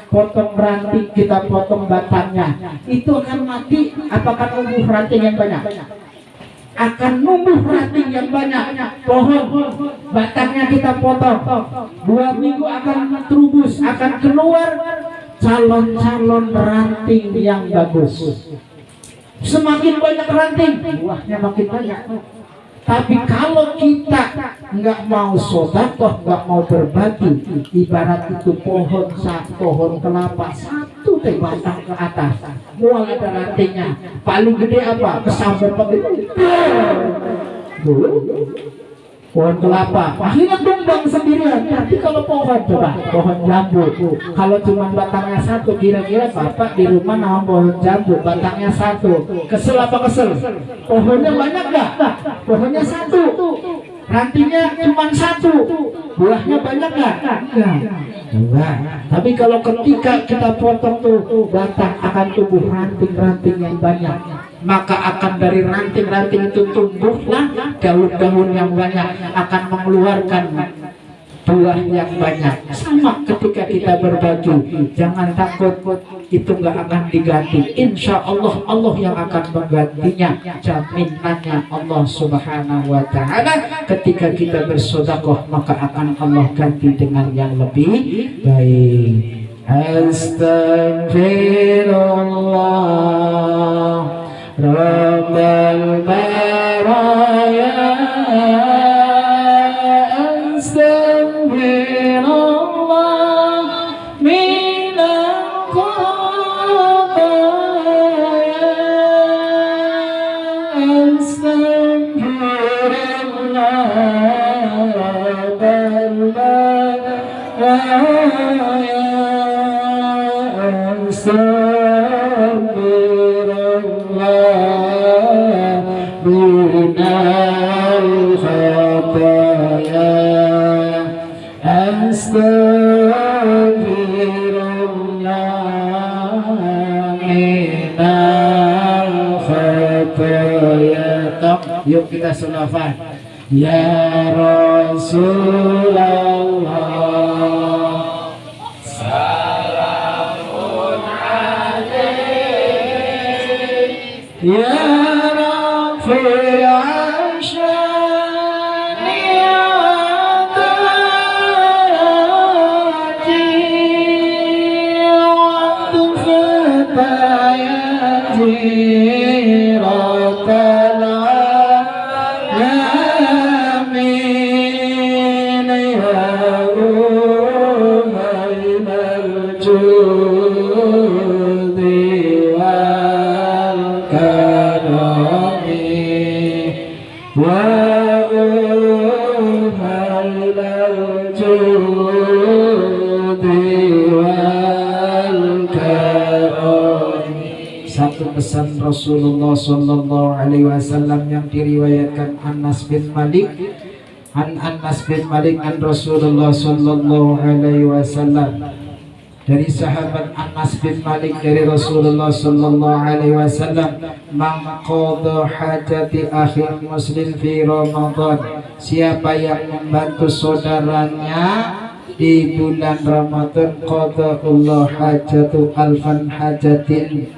potong ranting, kita potong batangnya, itu akan mati. Apakah tumbuh ranting yang banyak? Akan numbuh ranting yang banyak. Pohon batangnya kita potong, 2 minggu akan terubus, akan keluar calon-calon ranting yang bagus. Semakin banyak ranting, buahnya makin banyak. Tapi kalau kita nggak mau sodakoh, nggak mau berbagi, ibarat itu pohon kelapa satu teh batang ke atas, mual ada rantingnya, paling gede apa? Kesambet pakai pohon kelapa, akhirnya tumbang sendirian. Tapi kalau pohon, coba pohon jambu, kalau cuma batangnya satu, kira-kira bapak di rumah nama pohon jambu batangnya satu, kesel apa kesel? Pohonnya banyak nggak? Pohonnya satu, rantingnya cuma satu, buahnya banyak nggak? Enggak. Tapi kalau ketika kita potong tuh batang, akan tumbuh ranting-ranting yang banyak, maka akan dari ranting-ranting itu tumbuhlah daun-daun yang banyak, akan mengeluarkan buah yang banyak. Sama ketika kita berbaju, jangan takut itu nggak akan diganti. Insya Allah Allah yang akan menggantinya, jaminannya Allah Subhanahu wa Ta'ala. Ketika kita bersedekah, maka akan Allah ganti dengan yang lebih baik. Astaghfirullah Rabbal baraya, astaghfirullah minal khataya, astaghfirullah Rabbal baraya, astaghfirullah minal khataya, astaghfirullah minal khataya. Yuk kita selawat ya Rasulullah, salamun alaik ya Rafi'an syani adaraji wa tufatayati ratal alamin ya umaymal judi wal karami wa umaymal judi wal karami. Satu pesan Rasulullah Sallallahu Alaihi Wasallam yang diriwayatkan Anas bin Malik, Anas bin Malik an Rasulullah Sallallahu Alaihi Wasallam, dari sahabat Anas bin Malik dari Rasulullah Sallallahu Alaihi Wasallam, man qadha hajati akhi muslim fi Ramadan, siapa yang membantu saudaranya di bulan Ramadan, qadha Allah hajatu alfan hajatin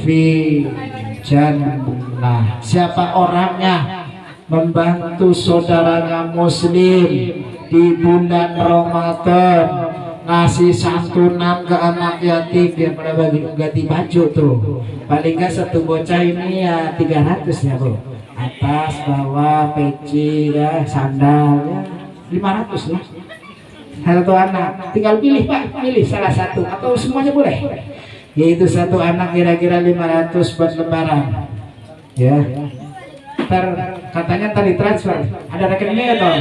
fi jannah. Siapa orangnya membantu saudaranya muslim di bulan Ramadan, ngasih santunan ke anak yatim, dia pada bagi ganti baju tuh, paling nggak satu bocah ini ya 300 ya bro, atas bawah peci ya sandal ya 500 lah satu anak. Tinggal pilih pak, pilih salah satu atau semuanya boleh, yaitu satu anak kira-kira 500 buat lebaran ya. Katanya tadi transfer, ada rekeningnya atau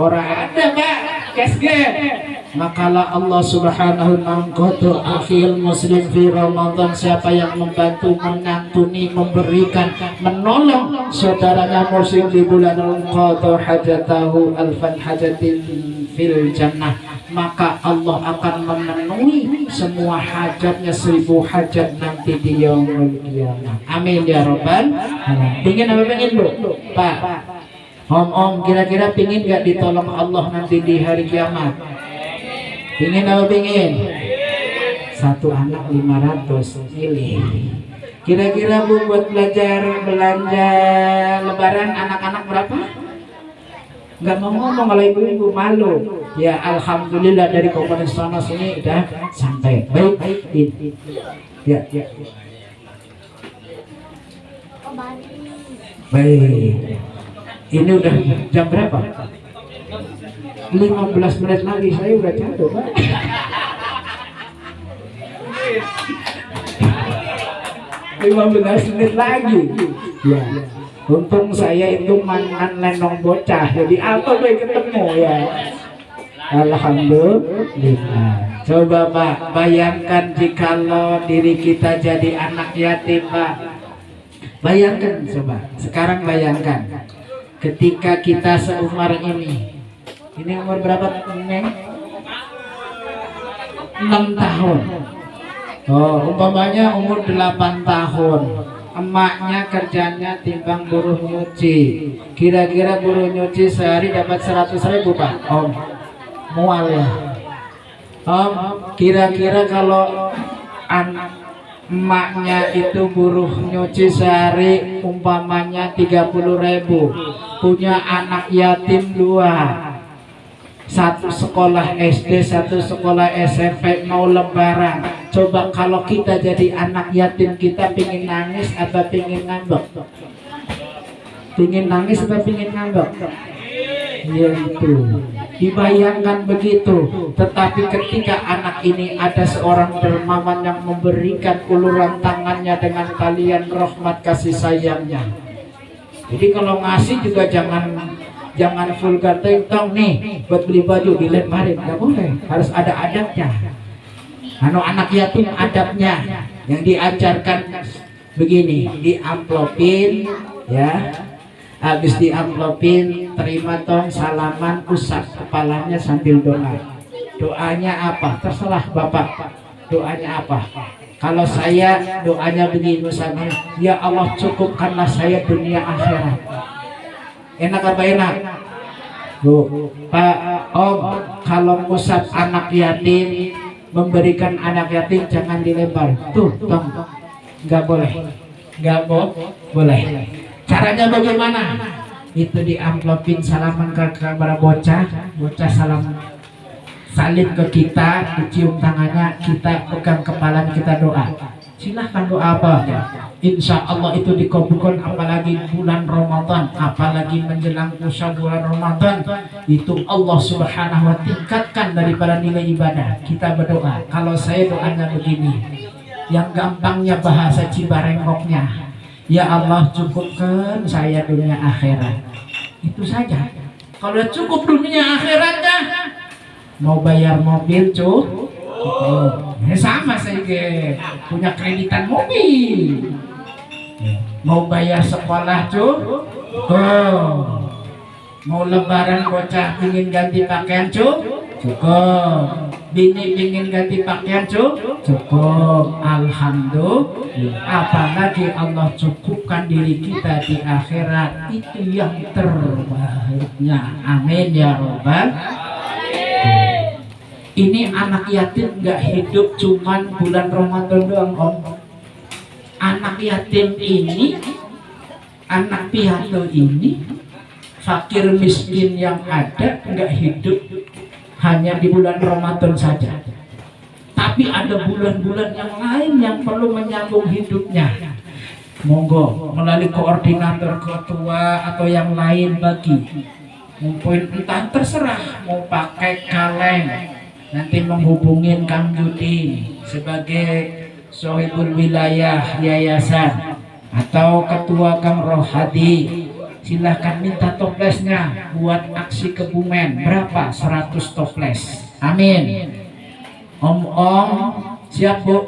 orang ada pak, cash game. Makalah Allah Subhanahu wa ta'ala akhil muslim fi Ramadan, siapa yang membantu, menyantuni, memberikan, menolong saudaranya muslim di bulan Ramadan, hajatahu alfan hajatin fil jannah, maka Allah akan memenuhi semua hajatnya 1000 hajat nanti di yaumul qiyamah. Amin ya rabbal alamin. Pingin apa pingin bu? Pak, om kira-kira pingin gak ditolong Allah nanti di hari kiamat? Pingin apa pingin? Satu anak 500, pilih. Kira-kira bu buat belanja lebaran anak-anak berapa? Nggak mau ngomong kalau ibu-ibu malu. Ya alhamdulillah dari komunitas sana sini udah sampai. Baik. Ya. Baik. Ini udah jam berapa? 15 menit lagi saya udah capek, Pak. 15 menit lagi. Ya. Untung saya itu mangan lenong bocah. Jadi apa gue ketemu ya. Alhamdulillah. Coba Pak, bayangkan jikalau diri kita jadi anak yatim, Pak. Bayangkan coba. Sekarang bayangkan ketika kita seumur ini. Ini umur berapa, Neng? 6 tahun. Oh, umpamanya umur 8 tahun. Emaknya kerjanya timbang buruh nyuci. Kira-kira buruh nyuci sehari dapat 100.000, Pak? Om, mual ya. Om, kira-kira kalau emaknya itu buruh nyuci sehari umpamanya 30.000, punya anak yatim 2, satu sekolah SD, satu sekolah SMP, mau lebaran. Coba kalau kita jadi anak yatim, kita pingin nangis atau pingin ngambek? Pingin nangis atau pingin ngambek? Ya itu, dibayangkan begitu. Tetapi ketika anak ini ada seorang dermawan yang memberikan uluran tangannya dengan talian rahmat kasih sayangnya. Jadi kalau ngasih juga jangan vulgar, tong nih buat beli baju dilemparin, nggak boleh, harus ada adabnya. Anak yatim adabnya yang diajarkan begini, diamplopin ya, habis diamplopin terima tong, salaman, usap kepalanya sambil doa. Doanya apa? Terserah Bapak, doanya apa? Kalau saya doanya begini misalnya, ya Allah cukupkanlah saya dunia akhirat. Enak apa enak? Bu, Pak, Om, kalau ngusap anak yatim, memberikan anak yatim jangan dilempar. Tuh, tong, nggak boleh, nggak boleh. Caranya bagaimana? Itu diamplopin salaman ke para bocah, bocah salim ke kita, dicium tangannya, kita pegang kepalanya, kita doa. Silahkan doa apa? Insya Allah itu dikabulkan, apalagi bulan Ramadan, apalagi menjelang usai bulan Ramadan, itu Allah Subhanahu wa tingkatkan daripada nilai ibadah. Kita berdoa. Kalau saya doanya begini, yang gampangnya bahasa Cibarengkoknya, ya Allah cukupkan saya dunia akhirat. Itu saja. Kalau cukup dunia akhiratnya, mau bayar mobil sama saya punya kreditan mobil. Mau bayar sekolah mau lebaran bocah pingin ganti pakaian cukup, bini pingin ganti pakaian cukup. Alhamdulillah. Apalagi Allah cukupkan diri kita di akhirat, itu yang terbaiknya. Amin ya Rabbal. Ini anak yatim nggak hidup cuman bulan Ramadan doang, Om. Anak yatim ini, anak piatu ini, fakir miskin yang ada nggak hidup hanya di bulan Ramadan saja. Tapi ada bulan-bulan yang lain yang perlu menyambung hidupnya. Monggo melalui koordinator ketua atau yang lain bagi. Mungkin entah terserah mau pakai kaleng. Nanti menghubungin Kang Yudi sebagai sohibul wilayah yayasan atau ketua Kang Rohadi. Silahkan minta toplesnya buat aksi Kebumen. Berapa? 100 toples. Amin. Om siap Bu?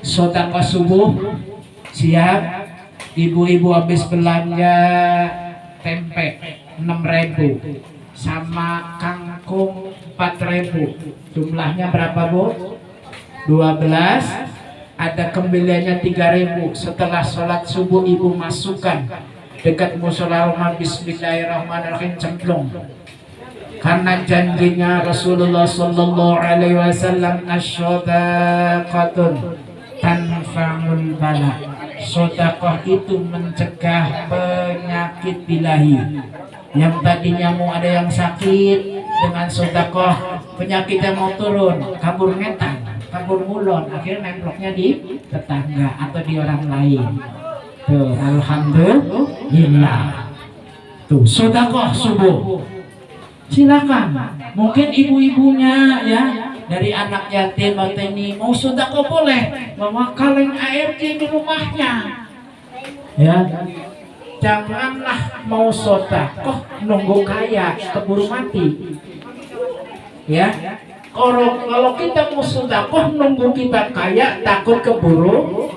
Sedekah subuh siap. Ibu-ibu habis belanja tempe 6.000 sama kangkung 4.000. Jumlahnya berapa Bu? 12. Ada kembaliannya 3.000. Setelah sholat subuh ibu masukkan dekat musola rumah, bismillahirrahmanirrahim, cemplung. Karena janjinya Rasulullah sallallahu alaihi wasallam, asyadaqatun tanfa'ul bala. Sedekah itu mencegah penyakit bilahi. Yang tadinya mau ada yang sakit, dengan sedekah penyakitnya mau turun, kabur ngetan, kabur mulon, akhirnya nemploknya di tetangga atau di orang lain. Tuh, alhamdulillah. Tuh, sedekah subuh. Silakan. Mungkin ibu-ibunya ya dari anak yatim atau ini mau sedekah boleh, bawa kaleng ARJ di rumahnya. Ya. Janganlah mau sedekah nunggu kaya keburu mati. Ya. Kalau kita mau sedekah nunggu kita kaya takut keburu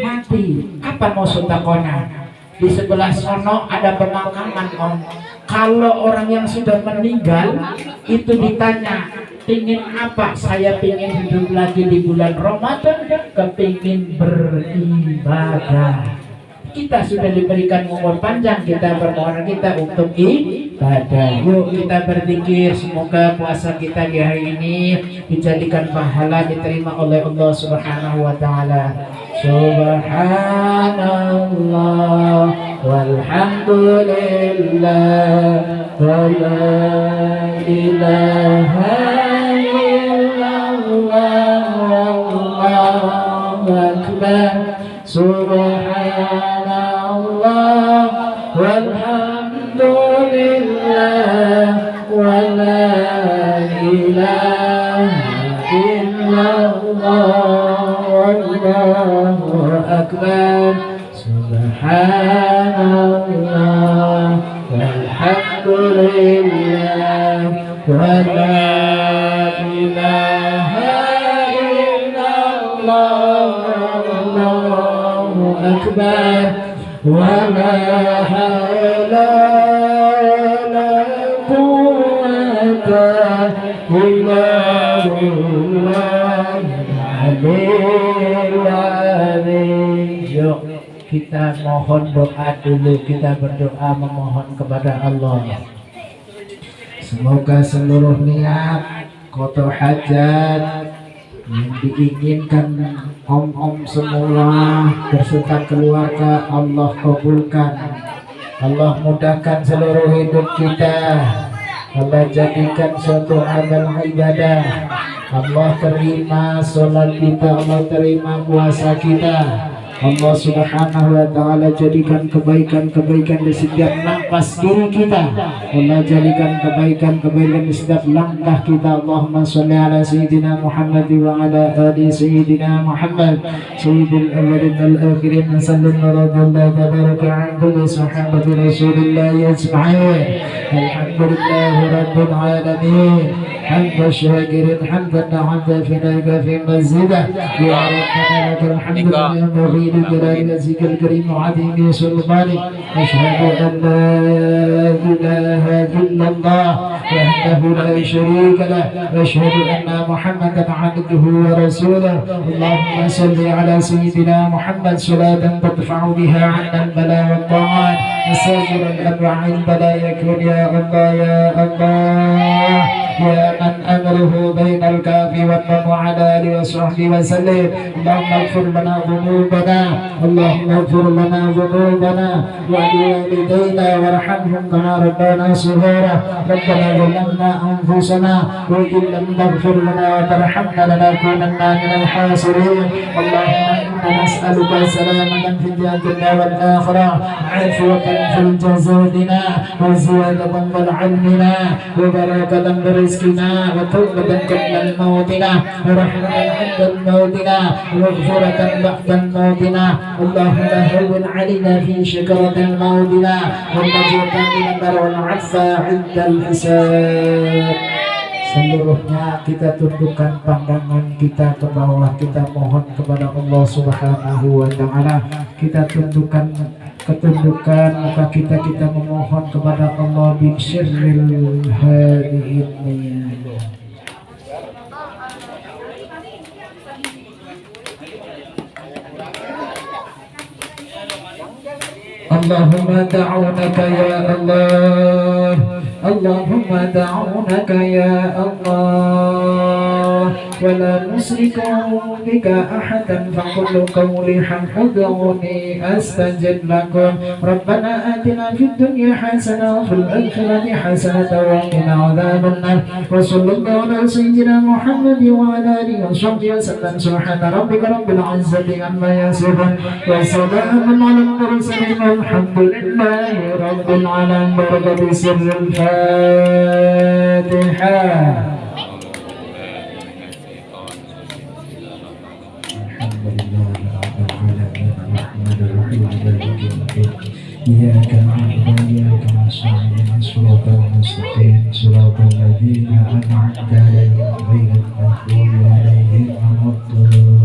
mati. Kapan mau sedekahnya? Di sebelah sono ada pemakaman Om. Kalau orang yang sudah meninggal itu ditanya, pingin apa? Saya pingin hidup lagi di bulan Ramadan, kepingin beribadah. Kita sudah diberikan umur panjang, kita bermohon kita untuk ibadah. Yuk kita berzikir, semoga puasa kita di hari ini dijadikan pahala, diterima oleh Allah Subhanahu wa taala. Subhanallah walhamdulillah wa la ilaha illallah wallahu akbar. Subhanallah walhamdulillah wa la ilaha illallah wallahu akbar. Subhanallah walhamdulillah wa la ilaha illallah wallahu akbar. Wa la hawla wa la quwwata illa billahil. Yuk kita mohon doa dulu, kita berdoa memohon kepada Allah. Semoga seluruh niat kotor hajat yang diinginkan om-om semula berserta keluarga Allah kabulkan. Allah mudahkan seluruh hidup kita. Allah jadikan suatu amal ibadah. Allah terima sholat kita, Allah terima puasa kita. Allah Subhanahu wa taala jadikan kebaikan-kebaikan di setiap nafas diri kita. Allah jadikan kebaikan-kebaikan di setiap langkah kita. Allahumma shalli ala sayyidina Muhammad wa ala ali sayyidina Muhammad sayyidil awwalin wal akhirin. Sallallahu tabaraka an kulli sahabati Rasulillah ajma'in. Alhamdulillahi rabbil alamin. حمد الشاكرين حمدا حمدا فيناك في مسجده يا ربنا لك الحمد لله ينبغي لجلال وجهك الكريم وعظيم سلطانك. أشهد أن لا إله إلا الله وحده لا شريك له وأشهد أن محمدا عبده ورسوله. اللهم صل على سيدنا محمد صلاة تدفع بها عنا البلاء والطاعات وسائر الأنواع البلاء. يكون يا الله يا الله يا من أمره بين الكاف والنون وعلى آله وصحبه وسلم. اللهم اغفر لنا ذنوبنا، اللهم اغفر لنا ذنوبنا ولوالدينا وارحمهم كما ربنا صغارا. ربنا ظلمنا أنفسنا وإن لم تغفر لنا وترحمنا لنكونن من الخاسرين. اللهم إنا نسألك سلامة في الدنيا والآخرة، عافية في جسدنا وزيادة في علمنا وبركة برزقنا وتوبة قبل موتنا ورحمة عند موتنا ومغفرة بعد موتنا. اللهم هون علينا في شكرة موتنا والنجاة من النار والعفو عند الحساب. Seluruhnya kita tundukkan pandangan kita ke bawah, kita mohon kepada Allah Subhanahu wa taala. Kita tundukkan ketundukan muka kita, kita memohon kepada Allah bin syirril hadhihi. Allahumma da'unaka ya Allah, Allahumma da'unaka ya Allah, ولا نشرك بك أحدا فكل قولي حق ادعوني أستجب لكم ربنا آتنا في الدنيا حسنة وفي الآخرة حسنة وقنا عذاب النار وصلى الله على سيدنا محمد وعلى آله وصحبه وسلم سبحان ربك رب العزة عما يصفون وسلام على المرسلين والحمد لله رب العالمين بركة سر الفاتحة. الحمد لله رب العالمين الرحمن الرحيم مالك يوم الدين إياك نعبد وإياك نستعين صراط المستقيم صراط الذين أنعمت عليهم غير المغضوب عليهم ولا الضالين.